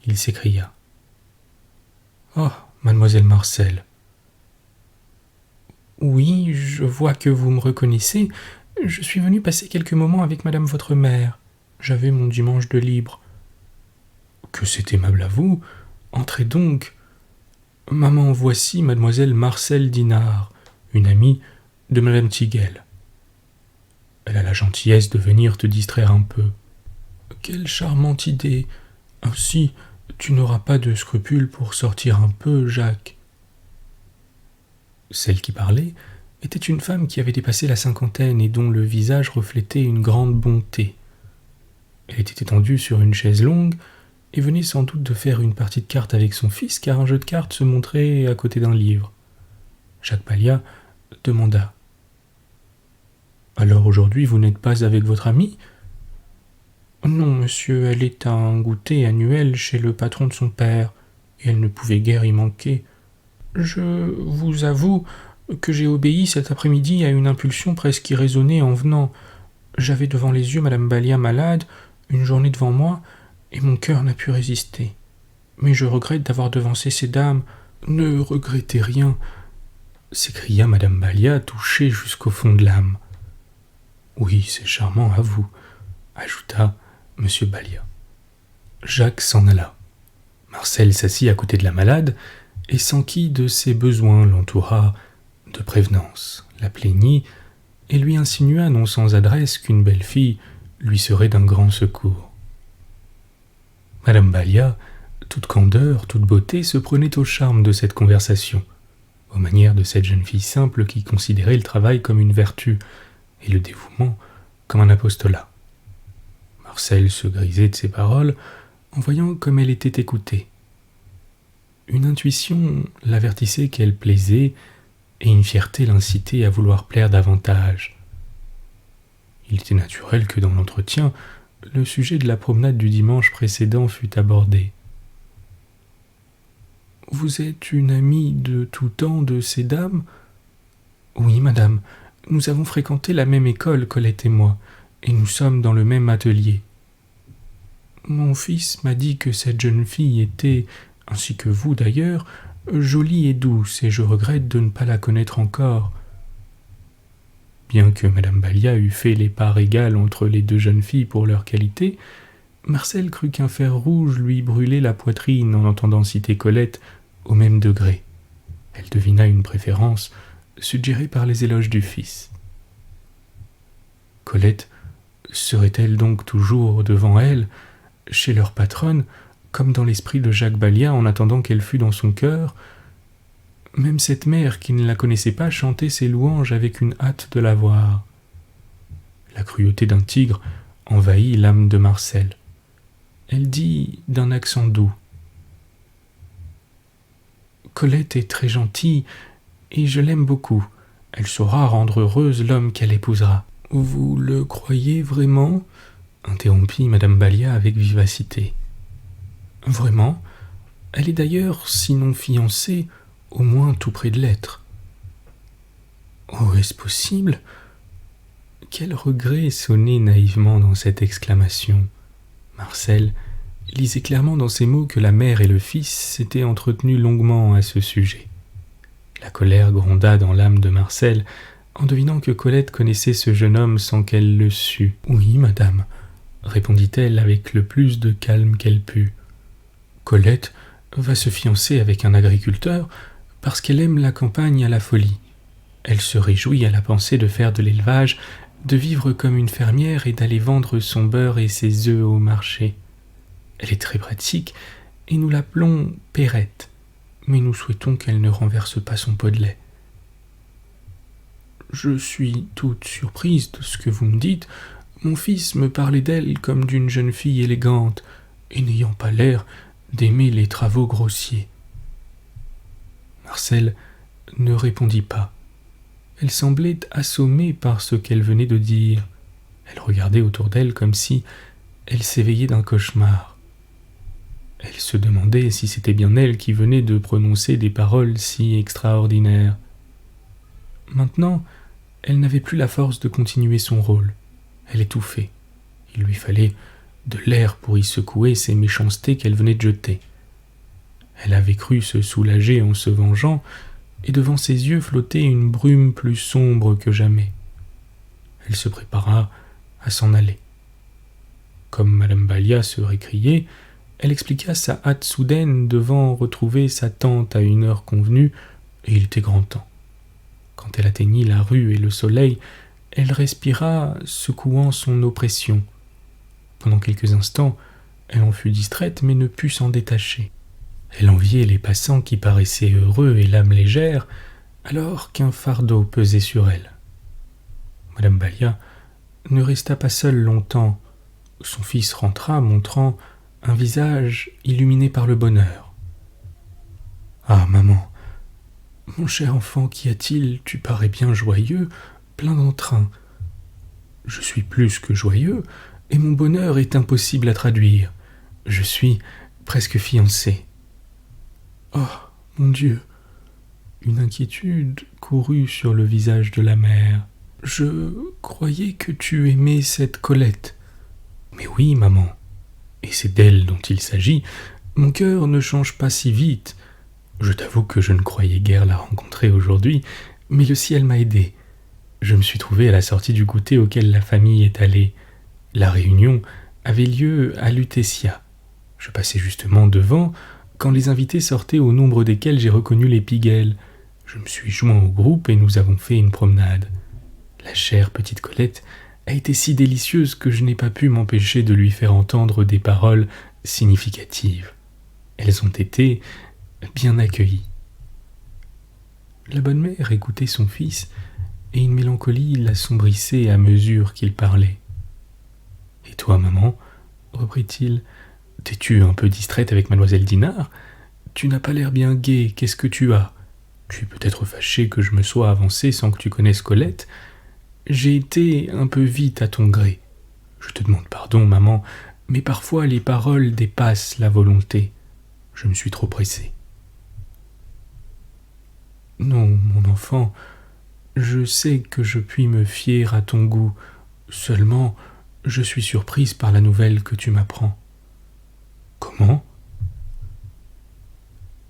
Il s'écria. « Oh, mademoiselle Marcel !»« Oui, je vois que vous me reconnaissez. Je suis venu passer quelques moments avec madame votre mère. J'avais mon dimanche de libre. »« Que c'est aimable à vous. Entrez donc. Maman, voici mademoiselle Marcel Dinard, une amie de madame Tiguel. Elle a la gentillesse de venir te distraire un peu. Quelle charmante idée! Ainsi, tu n'auras pas de scrupules pour sortir un peu, Jacques. » Celle qui parlait était une femme qui avait dépassé la 50aine et dont le visage reflétait une grande bonté. Elle était étendue sur une chaise longue et venait sans doute de faire une partie de cartes avec son fils, car un jeu de cartes se montrait à côté d'un livre. Jacques Balia demanda. « Alors aujourd'hui, vous n'êtes pas avec votre amie ?»« Non, monsieur, elle est à un goûter annuel chez le patron de son père, et elle ne pouvait guère y manquer. Je vous avoue que j'ai obéi cet après-midi à une impulsion presque irraisonnée en venant. J'avais devant les yeux madame Balia malade, une journée devant moi, et mon cœur n'a pu résister. Mais je regrette d'avoir devancé ces dames. »« Ne regrettez rien, » s'écria madame Balia, touchée jusqu'au fond de l'âme. « Oui, c'est charmant à vous, » ajouta monsieur Balia. Jacques s'en alla. Marcel s'assit à côté de la malade et s'enquit de ses besoins, l'entoura de prévenance, la plaignit et lui insinua non sans adresse qu'une belle fille lui serait d'un grand secours. Madame Balia, toute candeur, toute beauté, se prenait au charme de cette conversation, aux manières de cette jeune fille simple qui considérait le travail comme une vertu et le dévouement comme un apostolat. Marcel se grisait de ses paroles en voyant comme elle était écoutée. Une intuition l'avertissait qu'elle plaisait et une fierté l'incitait à vouloir plaire davantage. Il était naturel que dans l'entretien, le sujet de la promenade du dimanche précédent fût abordé. « Vous êtes une amie de tout temps de ces dames ?»« Oui, madame. Nous avons fréquenté la même école, Colette et moi, et nous sommes dans le même atelier. Mon fils m'a dit que cette jeune fille était, ainsi que vous d'ailleurs, jolie et douce, et je regrette de ne pas la connaître encore. » Bien que madame Balia eût fait les parts égales entre les deux jeunes filles pour leur qualité, Marcel crut qu'un fer rouge lui brûlait la poitrine en entendant citer Colette au même degré. Elle devina une préférence, suggérée par les éloges du fils. Colette serait-elle donc toujours devant elle, chez leur patronne, comme dans l'esprit de Jacques Ballia en attendant qu'elle fût dans son cœur? Même cette mère qui ne la connaissait pas chantait ses louanges avec une hâte de la voir. La cruauté d'un tigre envahit l'âme de Marcel. Elle dit d'un accent doux: « Colette est très gentille, et je l'aime beaucoup. Elle saura rendre heureuse l'homme qu'elle épousera. »« Vous le croyez vraiment ?» interrompit madame Ballia avec vivacité. « Vraiment. Elle est d'ailleurs, sinon fiancée, au moins tout près de l'être. »« Oh, est-ce possible ?» Quel regret sonnait naïvement dans cette exclamation. Marcel lisait clairement dans ces mots que la mère et le fils s'étaient entretenus longuement à ce sujet. La colère gronda dans l'âme de Marcel en devinant que Colette connaissait ce jeune homme sans qu'elle le sût. « Oui, madame, » répondit-elle avec le plus de calme qu'elle put. « Colette va se fiancer avec un agriculteur parce qu'elle aime la campagne à la folie. Elle se réjouit à la pensée de faire de l'élevage, de vivre comme une fermière et d'aller vendre son beurre et ses œufs au marché. Elle est très pratique et nous l'appelons Perrette, mais nous souhaitons qu'elle ne renverse pas son pot de lait. » « Je suis toute surprise de ce que vous me dites. Mon fils me parlait d'elle comme d'une jeune fille élégante et n'ayant pas l'air d'aimer les travaux grossiers. » Marcel ne répondit pas. Elle semblait assommée par ce qu'elle venait de dire. Elle regardait autour d'elle comme si elle s'éveillait d'un cauchemar. Elle se demandait si c'était bien elle qui venait de prononcer des paroles si extraordinaires. Maintenant, elle n'avait plus la force de continuer son rôle. Elle étouffait. Il lui fallait de l'air pour y secouer ces méchancetés qu'elle venait de jeter. Elle avait cru se soulager en se vengeant, et devant ses yeux flottait une brume plus sombre que jamais. Elle se prépara à s'en aller. Comme madame Ballia se récriait, elle expliqua sa hâte soudaine devant retrouver sa tante à une heure convenue, et il était grand temps. Quand elle atteignit la rue et le soleil, elle respira, secouant son oppression. Pendant quelques instants, elle en fut distraite, mais ne put s'en détacher. Elle enviait les passants qui paraissaient heureux et l'âme légère, alors qu'un fardeau pesait sur elle. Madame Ballia ne resta pas seule longtemps. Son fils rentra, montrant un visage illuminé par le bonheur. « Ah, maman, mon cher enfant, qu'y a-t-il? Tu parais bien joyeux, plein d'entrain. »« Je suis plus que joyeux, et mon bonheur est impossible à traduire. Je suis presque fiancé. »« Oh, mon Dieu !» Une inquiétude courut sur le visage de la mère. « Je croyais que tu aimais cette Colette. »« Mais oui, maman, et c'est d'elle dont il s'agit. Mon cœur ne change pas si vite. Je t'avoue que je ne croyais guère la rencontrer aujourd'hui, mais le ciel m'a aidé. Je me suis trouvé à la sortie du goûter auquel la famille est allée. La réunion avait lieu à Lutetia. Je passais justement devant quand les invités sortaient, au nombre desquels j'ai reconnu les Piguel. Je me suis joint au groupe et nous avons fait une promenade. La chère petite Colette a été si délicieuse que je n'ai pas pu m'empêcher de lui faire entendre des paroles significatives. Elles ont été bien accueillies. » La bonne mère écoutait son fils, et une mélancolie l'assombrissait à mesure qu'il parlait. « Et toi, maman, reprit-il, t'es-tu un peu distraite avec mademoiselle Dinard? Tu n'as pas l'air bien gaie, qu'est-ce que tu as? Tu es peut-être fâchée que je me sois avancé sans que tu connaisses Colette. J'ai été un peu vite à ton gré. Je te demande pardon, maman, mais parfois les paroles dépassent la volonté. Je me suis trop pressé. » « Non, mon enfant, je sais que je puis me fier à ton goût. Seulement, je suis surprise par la nouvelle que tu m'apprends. »« Comment ? » ?»«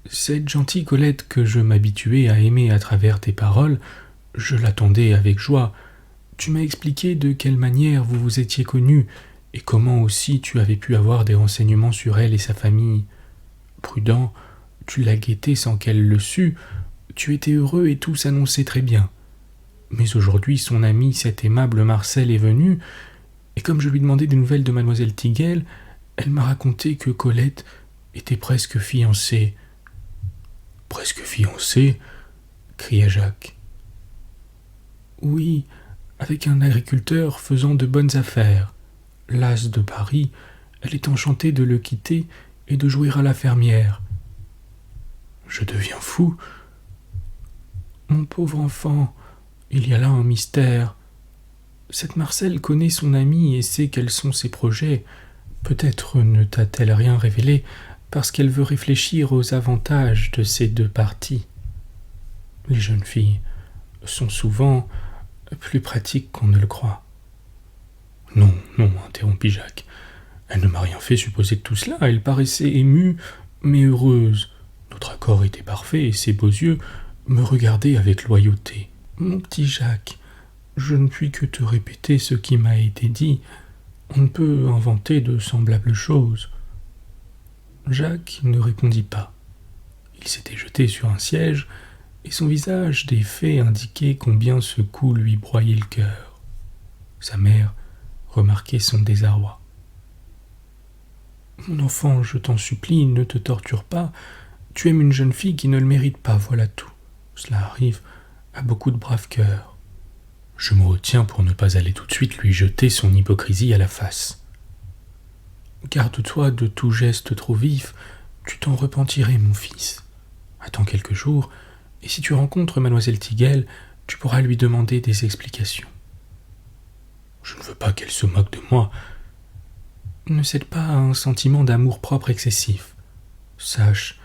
Cette gentille Colette que je m'habituais à aimer à travers tes paroles, je l'attendais avec joie. Tu m'as expliqué de quelle manière vous vous étiez connus, Et comment aussi tu avais pu avoir des renseignements sur elle et sa famille? Prudent, tu l'as guettée sans qu'elle le sût, tu étais heureux et tout s'annonçait très bien. Mais aujourd'hui, son ami, cet aimable Marcel, est venu, et comme je lui demandais des nouvelles de mademoiselle Tiguel, elle m'a raconté que Colette était presque fiancée. Presque fiancée? Cria Jacques. Oui, avec un agriculteur faisant de bonnes affaires. Lasse de Paris, elle est enchantée de le quitter et de jouer à la fermière. Je deviens fou. Mon pauvre enfant, il y a là un mystère. Cette Marcel connaît son amie et sait quels sont ses projets. Peut-être ne t'a-t-elle rien révélé parce qu'elle veut réfléchir aux avantages de ces deux parties. Les jeunes filles sont souvent plus pratiques qu'on ne le croit. Non, non, interrompit Jacques. Elle ne m'a rien fait supposer de tout cela. Elle paraissait émue, mais heureuse. Notre accord était parfait et ses beaux yeux me regardaient avec loyauté. Mon petit Jacques, je ne puis que te répéter ce qui m'a été dit. On ne peut inventer de semblables choses. Jacques ne répondit pas. Il s'était jeté sur un siège, et son visage défait indiquait combien ce coup lui broyait le cœur. Sa mère remarquait son désarroi. « Mon enfant, je t'en supplie, ne te torture pas. Tu aimes une jeune fille qui ne le mérite pas, voilà tout. Cela arrive à beaucoup de braves cœurs. » Je me retiens pour ne pas aller tout de suite lui jeter son hypocrisie à la face. « Garde-toi de tout geste trop vif, tu t'en repentirais, mon fils. Attends quelques jours, et si tu rencontres mademoiselle Tiguel, tu pourras lui demander des explications. » Je ne veux pas qu'elle se moque de moi. Ne cède pas à un sentiment d'amour-propre excessif. Sache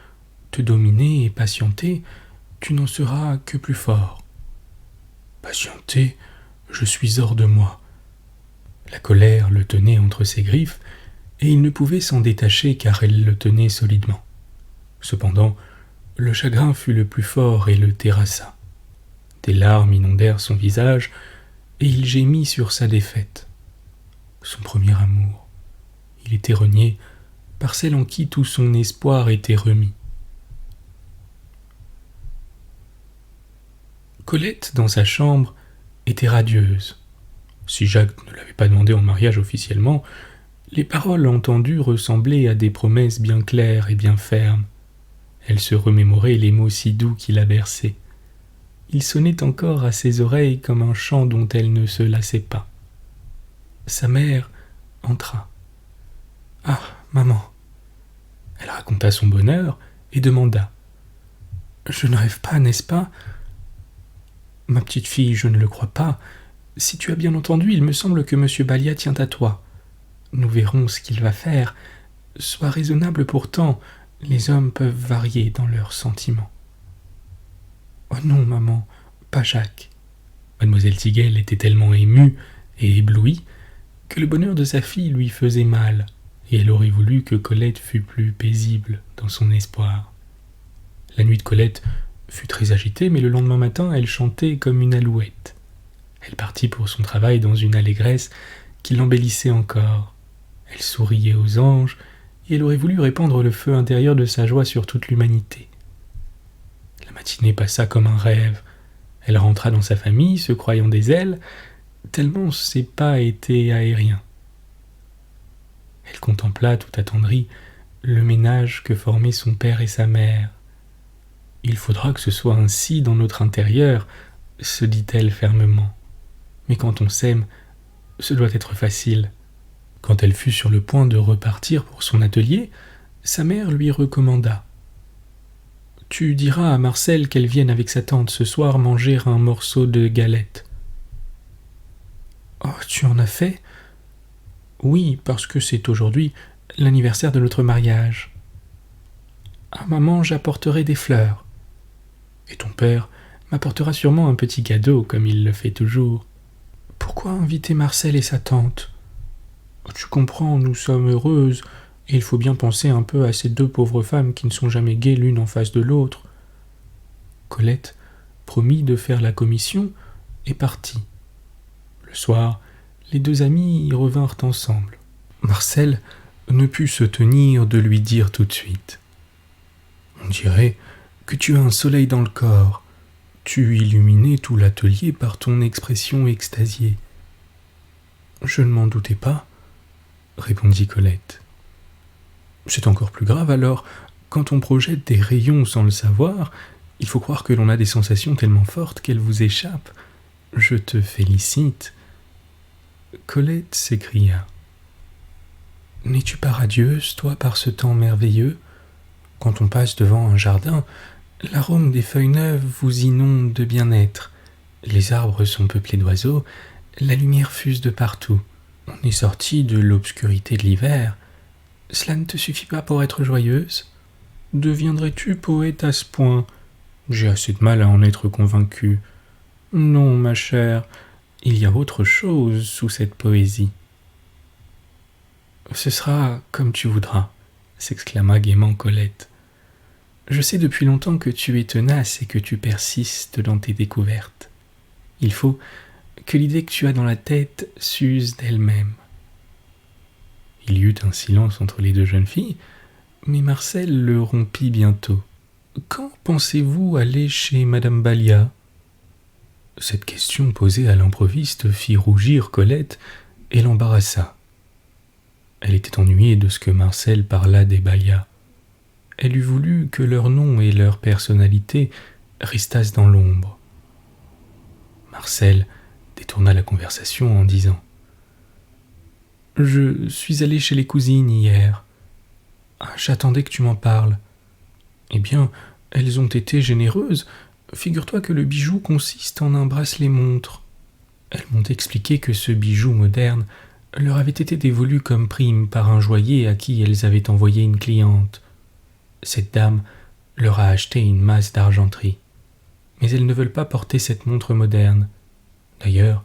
te dominer et patienter, tu n'en seras que plus fort. Patienter, je suis hors de moi. La colère le tenait entre ses griffes, et il ne pouvait s'en détacher car elle le tenait solidement. Cependant, le chagrin fut le plus fort et le terrassa. Des larmes inondèrent son visage, et il gémit sur sa défaite. Son premier amour. Il était renié par celle en qui tout son espoir était remis. Colette, dans sa chambre, était radieuse. Si Jacques ne l'avait pas demandé en mariage officiellement, les paroles entendues ressemblaient à des promesses bien claires et bien fermes. Elle se remémorait les mots si doux qui la berçaient. Ils sonnaient encore à ses oreilles comme un chant dont elle ne se lassait pas. Sa mère entra. « Ah, maman !» Elle raconta son bonheur et demanda. « Je ne rêve pas, n'est-ce pas ?»« Ma petite fille, je ne le crois pas. Si tu as bien entendu, il me semble que M. Balia tient à toi. Nous verrons ce qu'il va faire. Sois raisonnable pourtant, les hommes peuvent varier dans leurs sentiments. »« Oh non, maman, pas Jacques. » Mademoiselle Tiguel était tellement émue et éblouie que le bonheur de sa fille lui faisait mal, et elle aurait voulu que Colette fût plus paisible dans son espoir. La nuit de Colette fut très agitée, mais le lendemain matin, elle chantait comme une alouette. Elle partit pour son travail dans une allégresse qui l'embellissait encore. Elle souriait aux anges, et elle aurait voulu répandre le feu intérieur de sa joie sur toute l'humanité. La matinée passa comme un rêve. Elle rentra dans sa famille, se croyant des ailes, tellement ses pas étaient aériens. Elle contempla, tout attendrie, le ménage que formaient son père et sa mère. « Il faudra que ce soit ainsi dans notre intérieur, » se dit-elle fermement. « Mais quand on s'aime, ce doit être facile. » Quand elle fut sur le point de repartir pour son atelier, sa mère lui recommanda. « Tu diras à Marcel qu'elle vienne avec sa tante ce soir manger un morceau de galette. »« Oh, tu en as fait ?»« Oui, parce que c'est aujourd'hui l'anniversaire de notre mariage. »« Ah, maman, j'apporterai des fleurs. »« Et ton père m'apportera sûrement un petit cadeau, comme il le fait toujours. »« Pourquoi inviter Marcel et sa tante ? Tu comprends, nous sommes heureuses, et il faut bien penser un peu à ces deux pauvres femmes qui ne sont jamais gaies l'une en face de l'autre. » Colette promit de faire la commission et partit. Le soir, les deux amis y revinrent ensemble. Marcel ne put se tenir de lui dire tout de suite. On dirait que tu as un soleil dans le corps. Tu illuminais tout l'atelier par ton expression extasiée. Je ne m'en doutais pas, répondit Colette. C'est encore plus grave alors, quand on projette des rayons sans le savoir, il faut croire que l'on a des sensations tellement fortes qu'elles vous échappent. Je te félicite. Colette s'écria. N'es-tu pas radieuse, toi, par ce temps merveilleux? Quand on passe devant un jardin, l'arôme des feuilles neuves vous inonde de bien-être. Les arbres sont peuplés d'oiseaux, la lumière fuse de partout. On est sorti de l'obscurité de l'hiver. Cela ne te suffit pas pour être joyeuse? Deviendrais-tu poète à ce point? J'ai assez de mal à en être convaincu. Non, ma chère, il y a autre chose sous cette poésie. Ce sera comme tu voudras, s'exclama gaiement Colette. Je sais depuis longtemps que tu es tenace et que tu persistes dans tes découvertes. Il faut que l'idée que tu as dans la tête s'use d'elle-même. Il y eut un silence entre les deux jeunes filles, mais Marcel le rompit bientôt. Quand pensez-vous aller chez Madame Balia? Cette question posée à l'improviste fit rougir Colette et l'embarrassa. Elle était ennuyée de ce que Marcel parlât des Balia. Elle eût voulu que leur nom et leur personnalité restassent dans l'ombre. Marcel détourna la conversation en disant « Je suis allé chez les cousines hier. J'attendais que tu m'en parles. Eh bien, elles ont été généreuses. Figure-toi que le bijou consiste en un bracelet-montre. Elles m'ont expliqué que ce bijou moderne leur avait été dévolu comme prime par un joaillier à qui elles avaient envoyé une cliente. Cette dame leur a acheté une masse d'argenterie. Mais elles ne veulent pas porter cette montre moderne. D'ailleurs,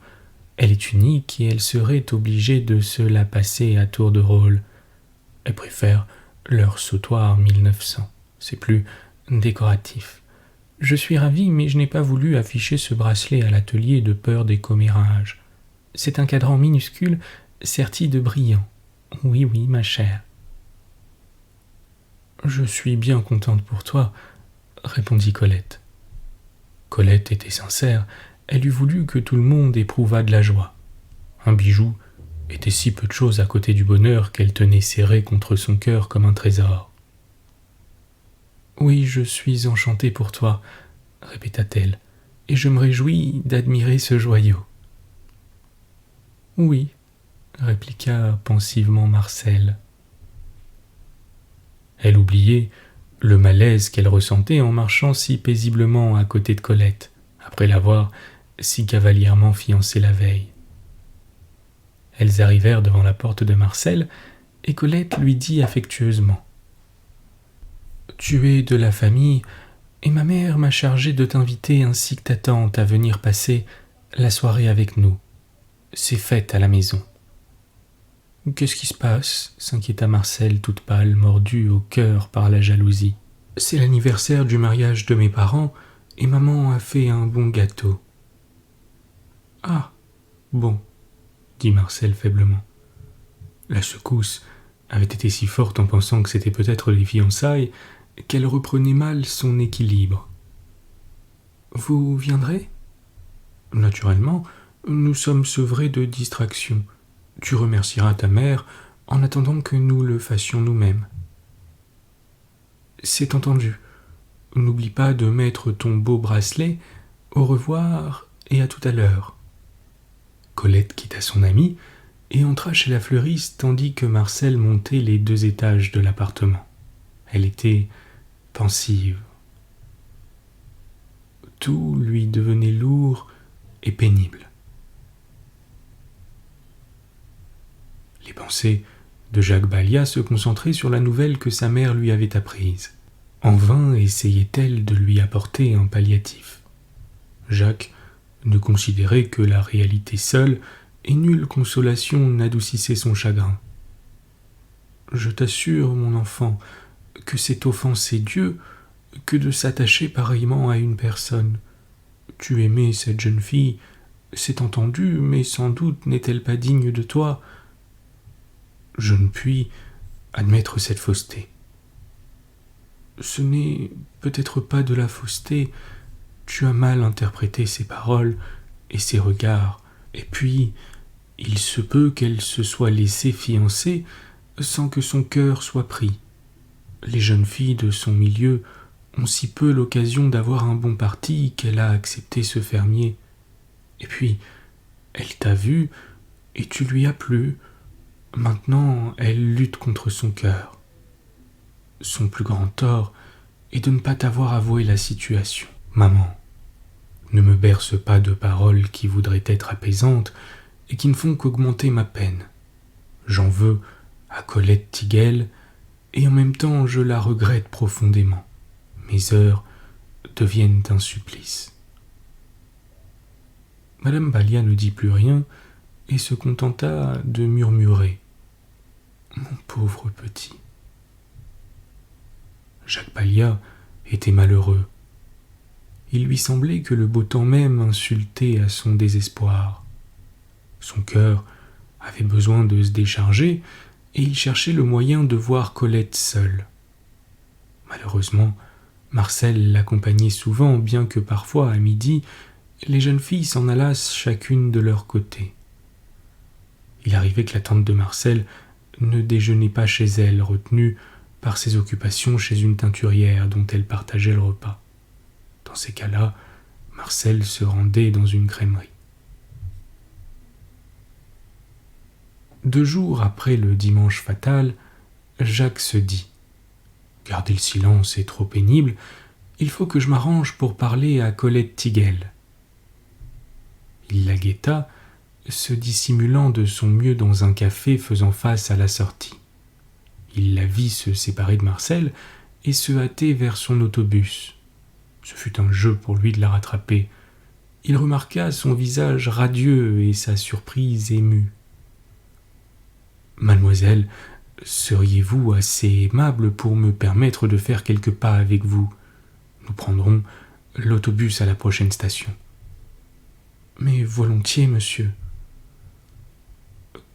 elle est unique et elles seraient obligées de se la passer à tour de rôle. Elles préfèrent leur sautoir 1900. C'est plus décoratif. Je suis ravie, mais je n'ai pas voulu afficher ce bracelet à l'atelier de peur des commérages. C'est un cadran minuscule serti de brillants. Oui, oui, ma chère. Je suis bien contente pour toi, répondit Colette. Colette était sincère, elle eût voulu que tout le monde éprouvât de la joie. Un bijou était si peu de chose à côté du bonheur qu'elle tenait serré contre son cœur comme un trésor. Oui, je suis enchantée pour toi, répéta-t-elle, et je me réjouis d'admirer ce joyau. Oui, répliqua pensivement Marcel. Elle oubliait le malaise qu'elle ressentait en marchant si paisiblement à côté de Colette, après l'avoir si cavalièrement fiancée la veille. Elles arrivèrent devant la porte de Marcel, et Colette lui dit affectueusement « Tu es de la famille, et ma mère m'a chargé de t'inviter ainsi que ta tante à venir passer la soirée avec nous. C'est fête à la maison. » « Qu'est-ce qui se passe ?» s'inquiéta Marcel, toute pâle, mordue au cœur par la jalousie. « C'est l'anniversaire du mariage de mes parents, et maman a fait un bon gâteau. »« Ah, bon, » dit Marcel faiblement. La secousse avait été si forte en pensant que c'était peut-être les fiançailles qu'elle reprenait mal son équilibre. « Vous viendrez ?»« Naturellement, nous sommes sevrés de distraction. Tu remercieras ta mère en attendant que nous le fassions nous-mêmes. »« C'est entendu. N'oublie pas de mettre ton beau bracelet. Au revoir et à tout à l'heure. » Colette quitta son amie et entra chez la fleuriste tandis que Marcel montait les 2 étages de l'appartement. Elle était pensive. Tout lui devenait lourd et pénible. Les pensées de Jacques Balia se concentraient sur la nouvelle que sa mère lui avait apprise. En vain essayait-elle de lui apporter un palliatif. Jacques ne considérait que la réalité seule, et nulle consolation n'adoucissait son chagrin. « Je t'assure, mon enfant, que c'est offenser Dieu que de s'attacher pareillement à une personne. Tu aimais cette jeune fille, c'est entendu, mais sans doute n'est-elle pas digne de toi. » Je ne puis admettre cette fausseté. Ce n'est peut-être pas de la fausseté, tu as mal interprété ses paroles et ses regards, et puis il se peut qu'elle se soit laissée fiancer sans que son cœur soit pris. Les jeunes filles de son milieu ont si peu l'occasion d'avoir un bon parti qu'elle a accepté ce fermier. Et puis, elle t'a vu et tu lui as plu. Maintenant, elle lutte contre son cœur. Son plus grand tort est de ne pas t'avoir avoué la situation. Maman, ne me berce pas de paroles qui voudraient être apaisantes et qui ne font qu'augmenter ma peine. J'en veux à Colette Tiguel et en même temps je la regrette profondément. Mes heures deviennent un supplice. Madame Balia ne dit plus rien et se contenta de murmurer « Mon pauvre petit ». Jacques Balia était malheureux. Il lui semblait que le beau temps même insultait à son désespoir. Son cœur avait besoin de se décharger et il cherchait le moyen de voir Colette seule. Malheureusement, Marcel l'accompagnait souvent, bien que parfois, à midi, les jeunes filles s'en allassent chacune de leur côté. Il arrivait que la tante de Marcel ne déjeunait pas chez elle, retenue par ses occupations chez une teinturière dont elle partageait le repas. Dans ces cas-là, Marcel se rendait dans une crèmerie. 2 jours après le dimanche fatal, Jacques se dit « Garder le silence est trop pénible, il faut que je m'arrange pour parler à Colette Tiguel. » Il la guetta, se dissimulant de son mieux dans un café faisant face à la sortie. Il la vit se séparer de Marcel et se hâter vers son autobus. Ce fut un jeu pour lui de la rattraper. Il remarqua son visage radieux et sa surprise émue. « Mademoiselle, seriez-vous assez aimable pour me permettre de faire quelques pas avec vous ? Nous prendrons l'autobus à la prochaine station. »« Mais volontiers, monsieur. »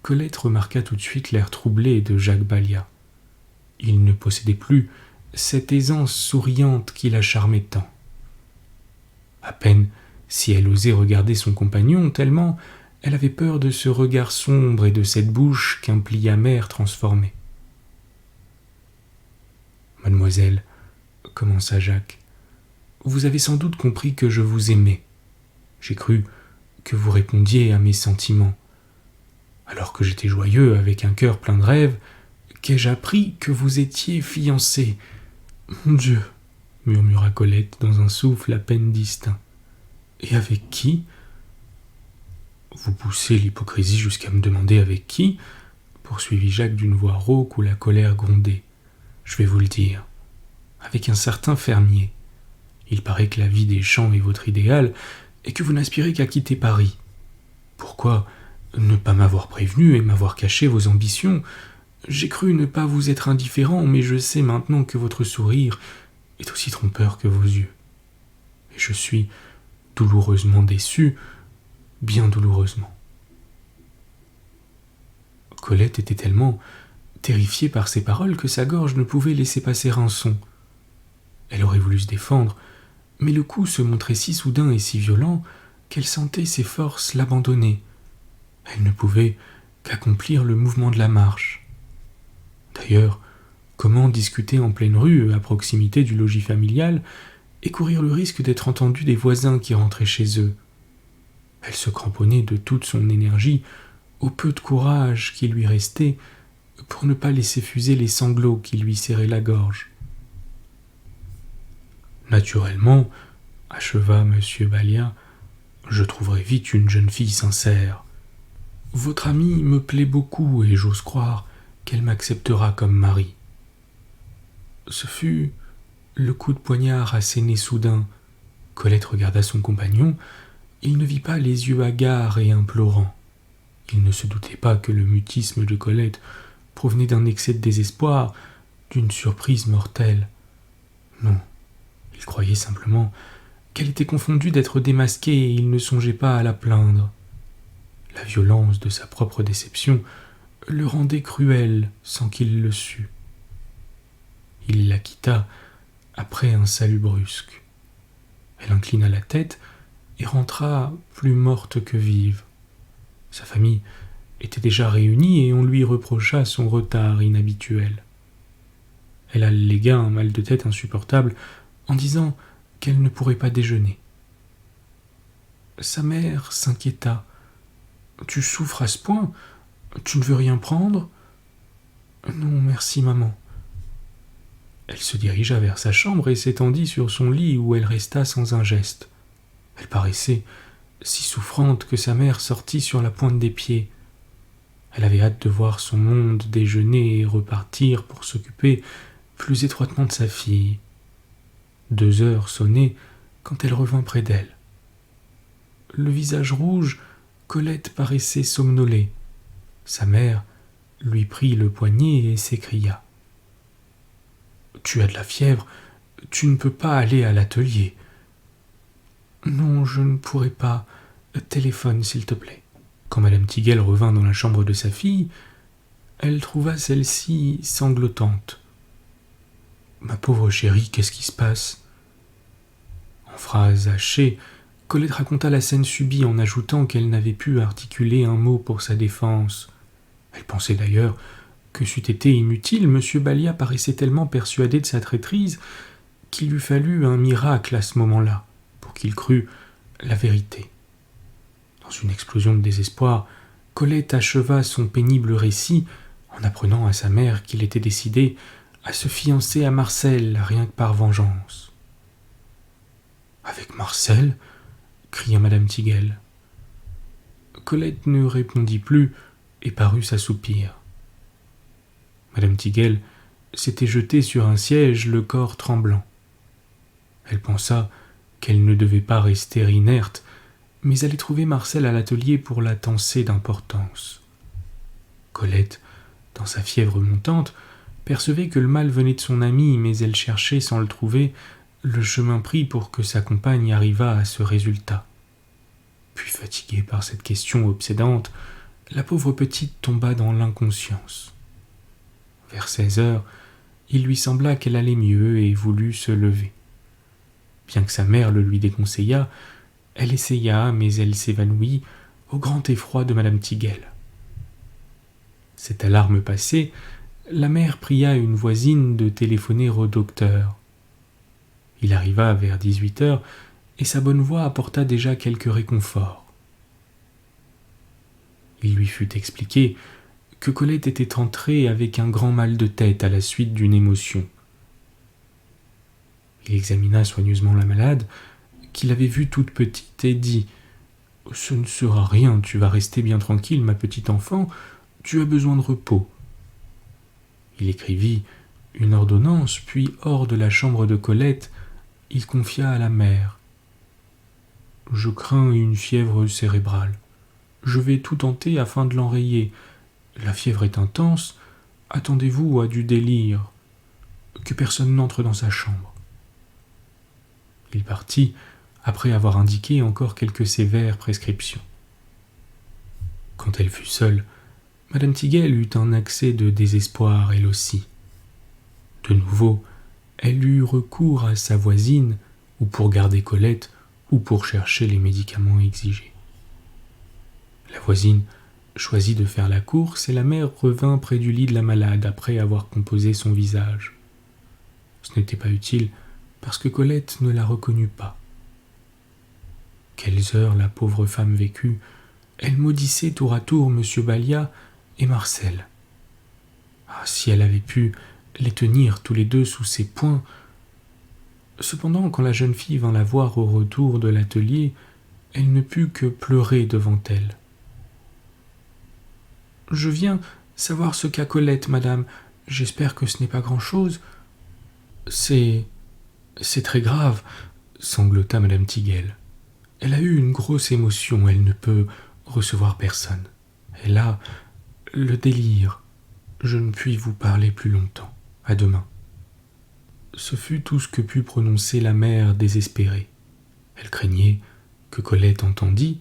Colette remarqua tout de suite l'air troublé de Jacques Balia. Il ne possédait plus cette aisance souriante qui la charmait tant. À peine si elle osait regarder son compagnon, tellement elle avait peur de ce regard sombre et de cette bouche qu'un pli amer transformait. « Mademoiselle, commença Jacques, vous avez sans doute compris que je vous aimais. J'ai cru que vous répondiez à mes sentiments. Alors que j'étais joyeux, avec un cœur plein de rêves, qu'ai-je appris que vous étiez fiancé. Mon Dieu, murmura Colette dans un souffle à peine distinct. Et avec qui ? Vous poussez l'hypocrisie jusqu'à me demander avec qui ? Poursuivit Jacques d'une voix rauque où la colère grondait. Je vais vous le dire. Avec un certain fermier. Il paraît que la vie des champs est votre idéal et que vous n'aspirez qu'à quitter Paris. Pourquoi ne pas m'avoir prévenu et m'avoir caché vos ambitions ? J'ai cru ne pas vous être indifférent, mais je sais maintenant que votre sourire est aussi trompeur que vos yeux. Et je suis douloureusement déçu, bien douloureusement. Colette était tellement terrifiée par ces paroles que sa gorge ne pouvait laisser passer un son. Elle aurait voulu se défendre, mais le coup se montrait si soudain et si violent qu'elle sentait ses forces l'abandonner. Elle ne pouvait qu'accomplir le mouvement de la marche. D'ailleurs, comment discuter en pleine rue, à proximité du logis familial, et courir le risque d'être entendue des voisins qui rentraient chez eux ? Elle se cramponnait de toute son énergie au peu de courage qui lui restait pour ne pas laisser fuser les sanglots qui lui serraient la gorge. Naturellement, acheva M. Balia, je trouverai vite une jeune fille sincère. Votre amie me plaît beaucoup et j'ose croire qu'elle m'acceptera comme mari. Ce fut le coup de poignard asséné soudain. Colette regarda son compagnon. Il ne vit pas les yeux hagards et implorants. Il ne se doutait pas que le mutisme de Colette provenait d'un excès de désespoir, d'une surprise mortelle. Non, il croyait simplement qu'elle était confondue d'être démasquée et il ne songeait pas à la plaindre. La violence de sa propre déception le rendait cruel sans qu'il le sût. Il la quitta après un salut brusque. Elle inclina la tête et rentra plus morte que vive. Sa famille était déjà réunie et on lui reprocha son retard inhabituel. Elle allégua un mal de tête insupportable en disant qu'elle ne pourrait pas déjeuner. Sa mère s'inquiéta. « Tu souffres à ce point? Tu ne veux rien prendre ?»« Non, merci, maman. » Elle se dirigea vers sa chambre et s'étendit sur son lit où elle resta sans un geste. Elle paraissait si souffrante que sa mère sortit sur la pointe des pieds. Elle avait hâte de voir son monde déjeuner et repartir pour s'occuper plus étroitement de sa fille. 2 heures sonnaient quand elle revint près d'elle. Le visage rouge, Colette paraissait somnoler. Sa mère lui prit le poignet et s'écria. « Tu as de la fièvre, tu ne peux pas aller à l'atelier. »« Non, je ne pourrai pas. Téléphone, s'il te plaît. » Quand madame Tiguel revint dans la chambre de sa fille, elle trouva celle-ci sanglotante. « Ma pauvre chérie, qu'est-ce qui se passe ?» En phrases hachées, Colette raconta la scène subie en ajoutant qu'elle n'avait pu articuler un mot pour sa défense. Elle pensait d'ailleurs que c'eût été inutile, M. Balia paraissait tellement persuadé de sa traîtrise qu'il eût fallu un miracle à ce moment-là pour qu'il crût la vérité. Dans une explosion de désespoir, Colette acheva son pénible récit en apprenant à sa mère qu'il était décidé à se fiancer à Marcel rien que par vengeance. « Avec Marcel ?» cria madame Tiguel. Colette ne répondit plus et parut s'assoupir. Madame Tiguel s'était jetée sur un siège, le corps tremblant. Elle pensa qu'elle ne devait pas rester inerte, mais allait trouver Marcel à l'atelier pour la tancer d'importance. Colette, dans sa fièvre montante, percevait que le mal venait de son ami, mais elle cherchait, sans le trouver, le chemin pris pour que sa compagne arrivât à ce résultat. Puis, fatiguée par cette question obsédante, la pauvre petite tomba dans l'inconscience. Vers 16 heures, il lui sembla qu'elle allait mieux et voulut se lever. Bien que sa mère le lui déconseillât, elle essaya, mais elle s'évanouit au grand effroi de madame Tiguel. Cette alarme passée, la mère pria une voisine de téléphoner au docteur. Il arriva vers 18 heures et sa bonne voix apporta déjà quelque réconfort. Il lui fut expliqué que Colette était entrée avec un grand mal de tête à la suite d'une émotion. Il examina soigneusement la malade, qu'il avait vue toute petite, et dit « Ce ne sera rien, tu vas rester bien tranquille, ma petite enfant, tu as besoin de repos. » Il écrivit une ordonnance, puis hors de la chambre de Colette, il confia à la mère. « Je crains une fièvre cérébrale. Je vais tout tenter afin de l'enrayer. La fièvre est intense, attendez-vous à du délire. Que personne n'entre dans sa chambre. » Il partit, après avoir indiqué encore quelques sévères prescriptions. Quand elle fut seule, madame Tiguel eut un accès de désespoir, elle aussi. De nouveau, elle eut recours à sa voisine, ou pour garder Colette, ou pour chercher les médicaments exigés. La voisine choisit de faire la course et la mère revint près du lit de la malade après avoir composé son visage. Ce n'était pas utile parce que Colette ne la reconnut pas. Quelles heures la pauvre femme vécut, elle maudissait tour à tour M. Balia et Marcel. Ah, si elle avait pu les tenir tous les deux sous ses poings. Cependant, quand la jeune fille vint la voir au retour de l'atelier, elle ne put que pleurer devant elle. « Je viens savoir ce qu'a Colette, madame. J'espère que ce n'est pas grand-chose. »« C'est très grave, » sanglota madame Tiguel. « Elle a eu une grosse émotion, elle ne peut recevoir personne. Elle a le délire. Je ne puis vous parler plus longtemps. À demain. » Ce fut tout ce que put prononcer la mère désespérée. Elle craignait que Colette entendît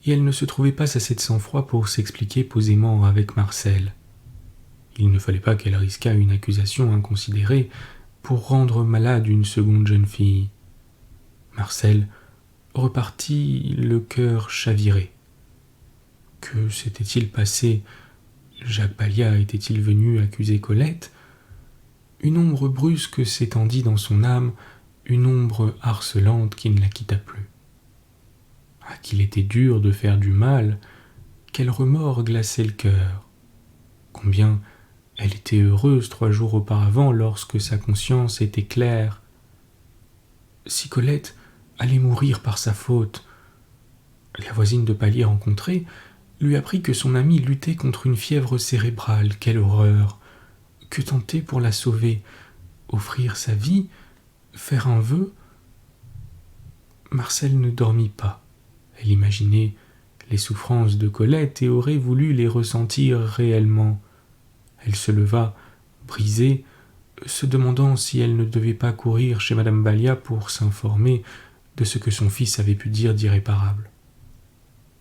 et elle ne se trouvait pas assez de sang-froid pour s'expliquer posément avec Marcel. Il ne fallait pas qu'elle risquât une accusation inconsidérée pour rendre malade une seconde jeune fille. Marcel repartit le cœur chaviré. Que s'était-il passé? Jacques Balia était-il venu accuser Colette? Une ombre brusque s'étendit dans son âme, une ombre harcelante qui ne la quitta plus. Ah, qu'il était dur de faire du mal, quel remords glaçait le cœur. Combien elle était heureuse 3 jours auparavant lorsque sa conscience était claire. Si Colette allait mourir par sa faute, la voisine de palier rencontrée lui apprit que son amie luttait contre une fièvre cérébrale. Quelle horreur! Que tenter pour la sauver? Offrir sa vie? Faire un vœu? Marcel ne dormit pas. Elle imaginait les souffrances de Colette et aurait voulu les ressentir réellement. Elle se leva, brisée, se demandant si elle ne devait pas courir chez madame Balia pour s'informer de ce que son fils avait pu dire d'irréparable.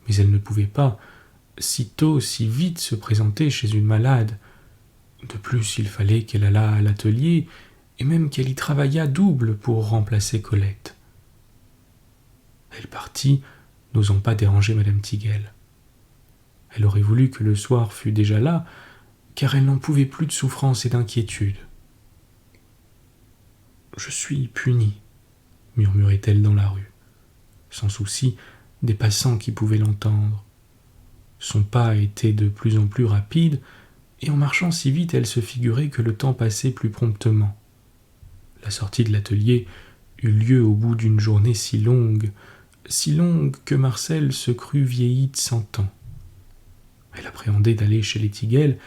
Mais elle ne pouvait pas, si tôt, si vite, se présenter chez une malade. De plus, il fallait qu'elle allât à l'atelier, et même qu'elle y travaillât double pour remplacer Colette. Elle partit, n'osant pas déranger madame Tiguel. Elle aurait voulu que le soir fût déjà là, car elle n'en pouvait plus de souffrance et d'inquiétude. « Je suis punie, » murmurait-elle dans la rue, sans souci des passants qui pouvaient l'entendre. Son pas était de plus en plus rapide, et en marchant si vite, elle se figurait que le temps passait plus promptement. La sortie de l'atelier eut lieu au bout d'une journée si longue que Marcel se crut vieilli de 100 ans. Elle appréhendait d'aller chez les Tiguel,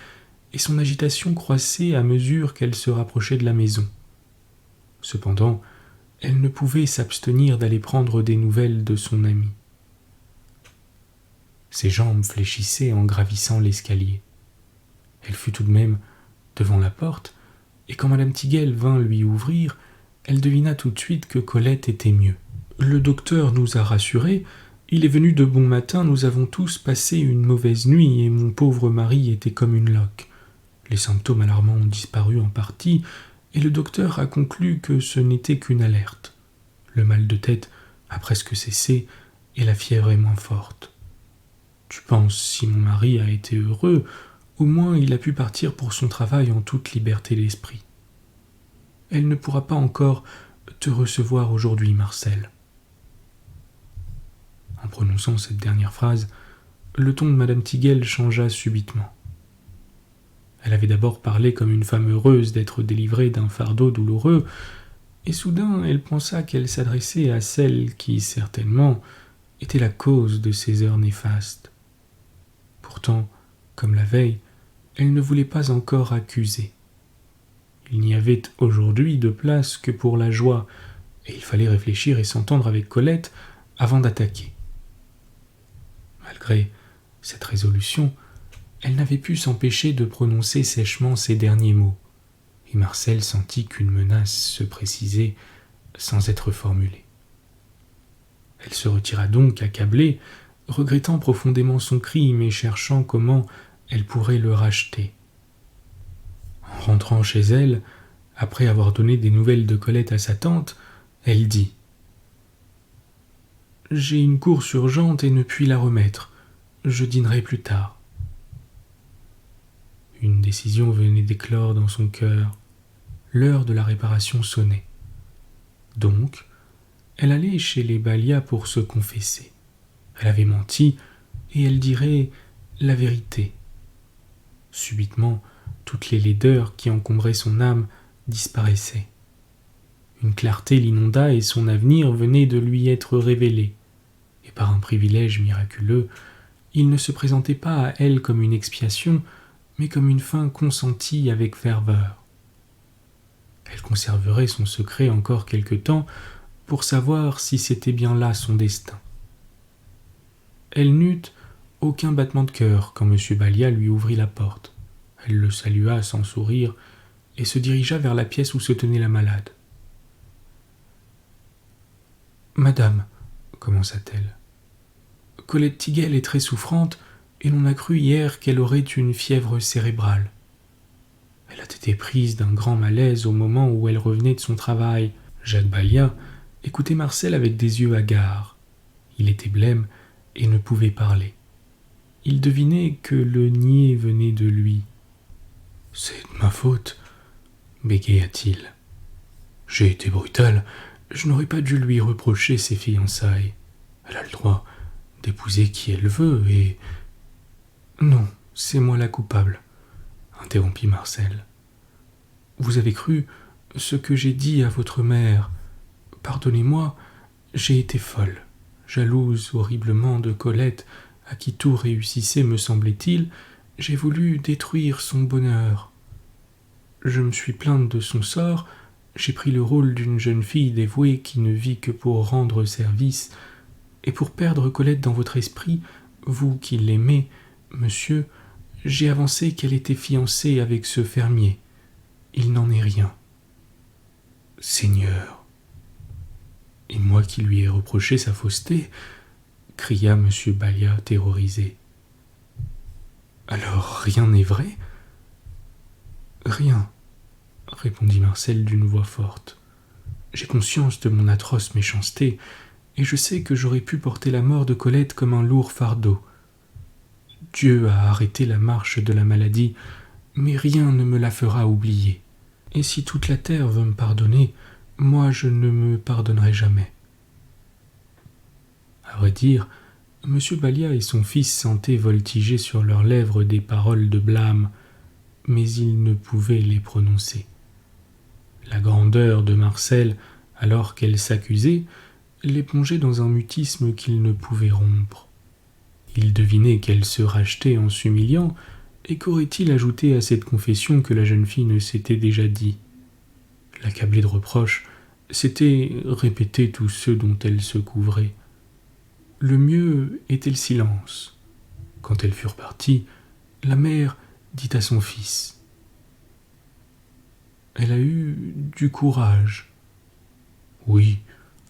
et son agitation croissait à mesure qu'elle se rapprochait de la maison. Cependant, elle ne pouvait s'abstenir d'aller prendre des nouvelles de son amie. Ses jambes fléchissaient en gravissant l'escalier. Elle fut tout de même devant la porte, et quand madame Tiguel vint lui ouvrir, elle devina tout de suite que Colette était mieux. « Le docteur nous a rassurés, il est venu de bon matin, nous avons tous passé une mauvaise nuit, et mon pauvre mari était comme une loque. Les symptômes alarmants ont disparu en partie, et le docteur a conclu que ce n'était qu'une alerte. Le mal de tête a presque cessé, et la fièvre est moins forte. Tu penses, si mon mari a été heureux, au moins il a pu partir pour son travail en toute liberté d'esprit. Elle ne pourra pas encore te recevoir aujourd'hui, Marcel. » En prononçant cette dernière phrase, le ton de madame Tiguel changea subitement. Elle avait d'abord parlé comme une femme heureuse d'être délivrée d'un fardeau douloureux, et soudain elle pensa qu'elle s'adressait à celle qui, certainement, était la cause de ces heures néfastes. Pourtant, comme la veille, elle ne voulait pas encore accuser. Il n'y avait aujourd'hui de place que pour la joie, et il fallait réfléchir et s'entendre avec Colette avant d'attaquer. Malgré cette résolution, elle n'avait pu s'empêcher de prononcer sèchement ces derniers mots, et Marcel sentit qu'une menace se précisait sans être formulée. Elle se retira donc accablée, regrettant profondément son crime et cherchant comment elle pourrait le racheter. En rentrant chez elle, après avoir donné des nouvelles de Colette à sa tante, elle dit « J'ai une course urgente et ne puis la remettre. Je dînerai plus tard. » Une décision venait d'éclore dans son cœur. L'heure de la réparation sonnait. Donc, elle allait chez les Balia pour se confesser. Elle avait menti, et elle dirait la vérité. Subitement, toutes les laideurs qui encombraient son âme disparaissaient. Une clarté l'inonda et son avenir venait de lui être révélé. Et par un privilège miraculeux, il ne se présentait pas à elle comme une expiation, mais comme une fin consentie avec ferveur. Elle conserverait son secret encore quelque temps pour savoir si c'était bien là son destin. Elle n'eut aucun battement de cœur quand M. Balia lui ouvrit la porte. Elle le salua sans sourire et se dirigea vers la pièce où se tenait la malade. « Madame, commença-t-elle, Colette Tiguel est très souffrante et l'on a cru hier qu'elle aurait une fièvre cérébrale. Elle a été prise d'un grand malaise au moment où elle revenait de son travail. » Jacques Balia écoutait Marcel avec des yeux hagards. Il était blême et ne pouvait parler. Il devinait que le niais venait de lui. « C'est de ma faute, » bégaya-t-il. « J'ai été brutal, je n'aurais pas dû lui reprocher ses fiançailles. Elle a le droit d'épouser qui elle veut et... » « Non, c'est moi la coupable, » interrompit Marcel. « Vous avez cru ce que j'ai dit à votre mère. Pardonnez-moi, j'ai été folle, jalouse horriblement de Colette, à qui tout réussissait, me semblait-il. J'ai voulu détruire son bonheur. Je me suis plainte de son sort, j'ai pris le rôle d'une jeune fille dévouée qui ne vit que pour rendre service, et pour perdre Colette dans votre esprit, vous qui l'aimez, monsieur, j'ai avancé qu'elle était fiancée avec ce fermier. Il n'en est rien. » « Seigneur ! Et moi qui lui ai reproché sa fausseté !» cria M. Balia terrorisé. « Alors rien n'est vrai ?»« Rien, » répondit Marcel d'une voix forte. « J'ai conscience de mon atroce méchanceté, et je sais que j'aurais pu porter la mort de Colette comme un lourd fardeau. Dieu a arrêté la marche de la maladie, mais rien ne me la fera oublier. Et si toute la terre veut me pardonner, moi je ne me pardonnerai jamais. » À vrai dire, M. Balia et son fils sentaient voltiger sur leurs lèvres des paroles de blâme, mais ils ne pouvaient les prononcer. La grandeur de Marcel, alors qu'elle s'accusait, les plongeait dans un mutisme qu'ils ne pouvaient rompre. Il devinait qu'elle se rachetait en s'humiliant, et qu'aurait-il ajouté à cette confession que la jeune fille ne s'était déjà dit? L'accablée de reproches, c'était répéter tous ceux dont elle se couvrait. Le mieux était le silence. Quand elles furent parties, la mère dit à son fils : « Elle a eu du courage. »« Oui,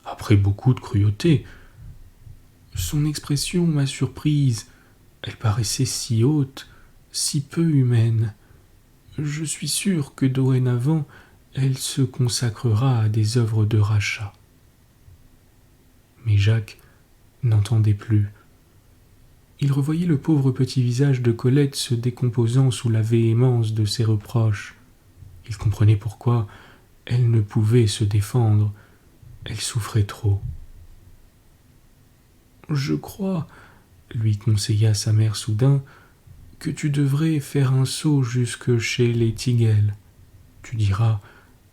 après beaucoup de cruauté. Son expression m'a surprise. Elle paraissait si haute, si peu humaine. Je suis sûr que dorénavant, elle se consacrera à des œuvres de rachat. » Mais Jacques n'entendait plus. Il revoyait le pauvre petit visage de Colette se décomposant sous la véhémence de ses reproches. Il comprenait pourquoi elle ne pouvait se défendre. Elle souffrait trop. « Je crois, » lui conseilla sa mère soudain, « que tu devrais faire un saut jusque chez les Tiguel. Tu diras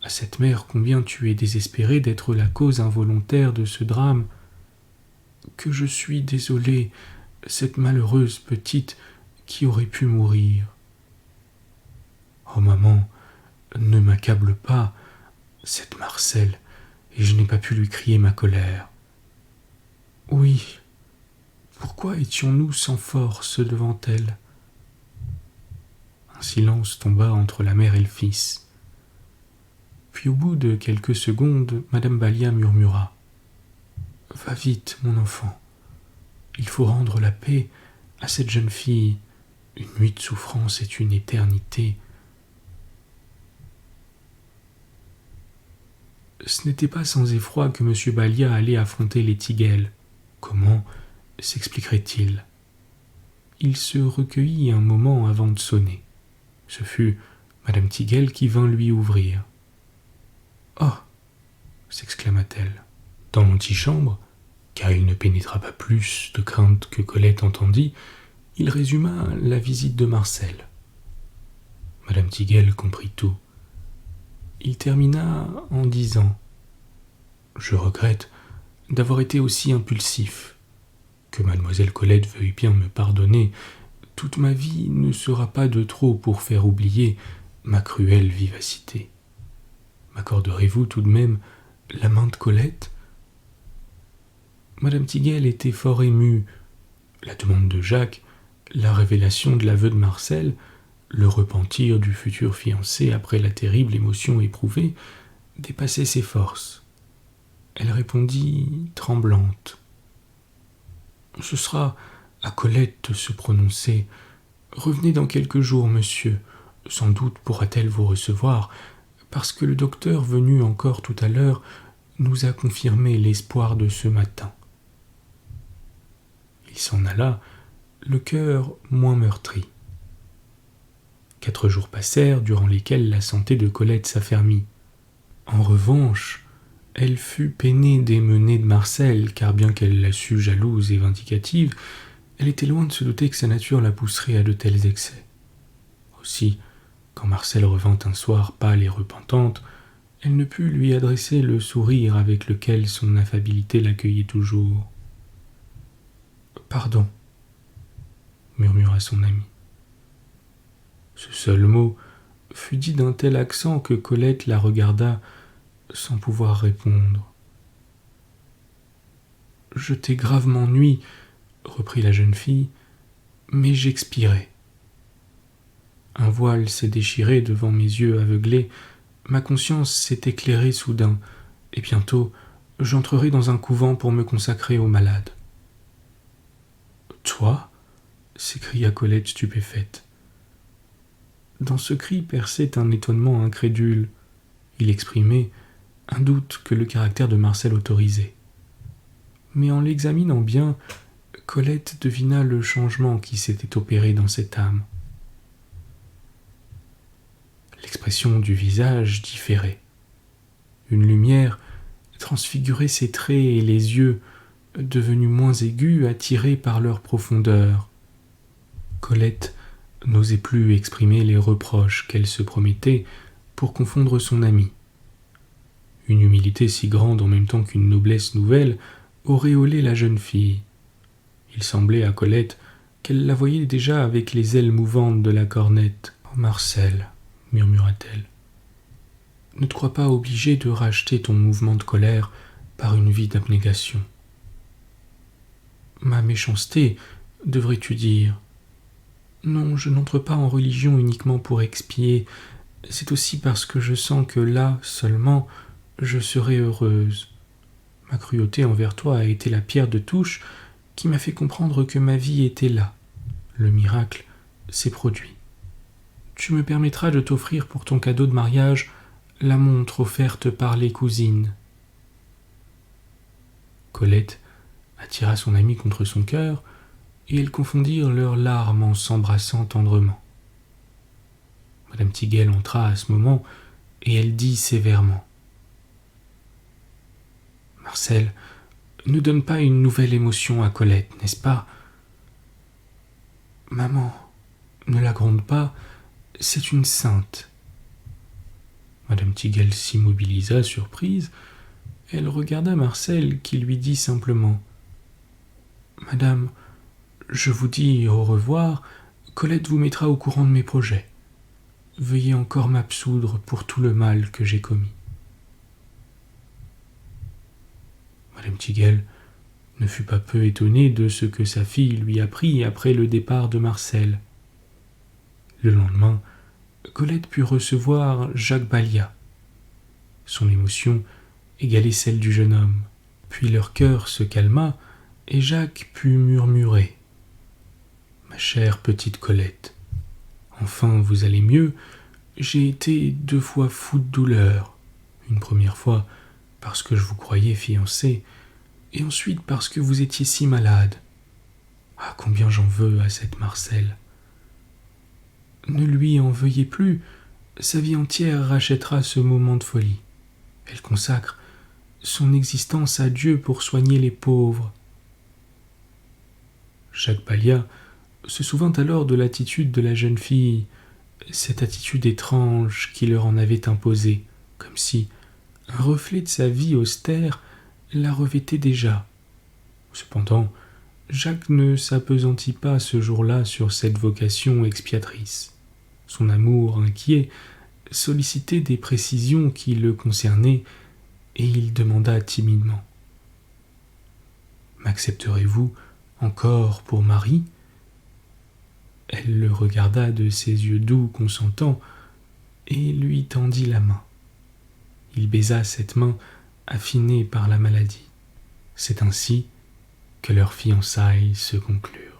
à cette mère combien tu es désespéré d'être la cause involontaire de ce drame. Que je suis désolé, cette malheureuse petite qui aurait pu mourir. »« Oh maman, ne m'accable pas, cette Marcel, et je n'ai pas pu lui crier ma colère. »« Oui, pourquoi étions-nous sans force devant elle ?» Un silence tomba entre la mère et le fils. Puis au bout de quelques secondes, Madame Balia murmura : « Va vite, mon enfant. Il faut rendre la paix à cette jeune fille. Une nuit de souffrance est une éternité. » Ce n'était pas sans effroi que M. Balia allait affronter les Tiguel. Comment s'expliquerait-il ? Il se recueillit un moment avant de sonner. Ce fut Madame Tiguel qui vint lui ouvrir. « Oh !» s'exclama-t-elle. Dans l'antichambre, car il ne pénétra pas plus de crainte que Colette entendit, il résuma la visite de Marcel. Madame Tiguel comprit tout. Il termina en disant : « Je regrette d'avoir été aussi impulsif. Que mademoiselle Colette veuille bien me pardonner, toute ma vie ne sera pas de trop pour faire oublier ma cruelle vivacité. M'accorderez-vous tout de même la main de Colette ? » Madame Tiguel était fort émue. La demande de Jacques, la révélation de l'aveu de Marcel, le repentir du futur fiancé après la terrible émotion éprouvée, dépassaient ses forces. Elle répondit tremblante : Ce sera à Colette de se prononcer. Revenez dans quelques jours, monsieur. Sans doute pourra-t-elle vous recevoir, parce que le docteur venu encore tout à l'heure nous a confirmé l'espoir de ce matin. » Il s'en alla, le cœur moins meurtri. 4 jours passèrent, durant lesquels la santé de Colette s'affermit. En revanche, elle fut peinée des menées de Marcel, car bien qu'elle la sût jalouse et vindicative, elle était loin de se douter que sa nature la pousserait à de tels excès. Aussi, quand Marcel revint un soir pâle et repentante, elle ne put lui adresser le sourire avec lequel son affabilité l'accueillait toujours. « Pardon, » murmura son ami. Ce seul mot fut dit d'un tel accent que Colette la regarda sans pouvoir répondre. « Je t'ai gravement nui, » reprit la jeune fille, « mais j'expirais. Un voile s'est déchiré devant mes yeux aveuglés, ma conscience s'est éclairée soudain, et bientôt j'entrerai dans un couvent pour me consacrer aux malades. »« Toi ?» s'écria Colette stupéfaite. Dans ce cri perçait un étonnement incrédule. Il exprimait un doute que le caractère de Marcel autorisait. Mais en l'examinant bien, Colette devina le changement qui s'était opéré dans cette âme. L'expression du visage différait. Une lumière transfigurait ses traits et les yeux, devenus moins aigus, attirés par leur profondeur. Colette n'osait plus exprimer les reproches qu'elle se promettait pour confondre son ami. Une humilité si grande en même temps qu'une noblesse nouvelle auréolait la jeune fille. Il semblait à Colette qu'elle la voyait déjà avec les ailes mouvantes de la cornette. « Oh Marcel, » murmura-t-elle, « ne te crois pas obligé de racheter ton mouvement de colère par une vie d'abnégation. Ma méchanceté, devrais-tu dire. Non, je n'entre pas en religion uniquement pour expier, c'est aussi parce que je sens que là, seulement, je serai heureuse. Ma cruauté envers toi a été la pierre de touche qui m'a fait comprendre que ma vie était là. Le miracle s'est produit. Tu me permettras de t'offrir pour ton cadeau de mariage la montre offerte par les cousines. » Colette attira son amie contre son cœur, et elles confondirent leurs larmes en s'embrassant tendrement. Madame Tiguel entra à ce moment, et elle dit sévèrement : « Marcel, ne donne pas une nouvelle émotion à Colette, n'est-ce pas ? Maman, ne la gronde pas, c'est une sainte. » Madame Tiguel s'immobilisa, surprise. Elle regarda Marcel, qui lui dit simplement : « Madame, je vous dis au revoir, Colette vous mettra au courant de mes projets. Veuillez encore m'absoudre pour tout le mal que j'ai commis. » Madame Tiguel ne fut pas peu étonnée de ce que sa fille lui apprit après le départ de Marcel. Le lendemain, Colette put recevoir Jacques Ballia. Son émotion égalait celle du jeune homme. Puis leur cœur se calma, et Jacques put murmurer : « Ma chère petite Colette, enfin vous allez mieux. J'ai été 2 fois fou de douleur. Une première fois parce que je vous croyais fiancée, et ensuite parce que vous étiez si malade. Ah, combien j'en veux à cette Marcel. Ne lui en veuillez plus, sa vie entière rachètera ce moment de folie. Elle consacre son existence à Dieu pour soigner les pauvres. » Jacques Ballia se souvint alors de l'attitude de la jeune fille, cette attitude étrange qui leur en avait imposée, comme si un reflet de sa vie austère la revêtait déjà. Cependant, Jacques ne s'appesantit pas ce jour-là sur cette vocation expiatrice. Son amour inquiet sollicitait des précisions qui le concernaient, et il demanda timidement : « M'accepterez-vous encore pour mari ?» Elle le regarda de ses yeux doux consentants et lui tendit la main. Il baisa cette main affinée par la maladie. C'est ainsi que leurs fiançailles se conclurent.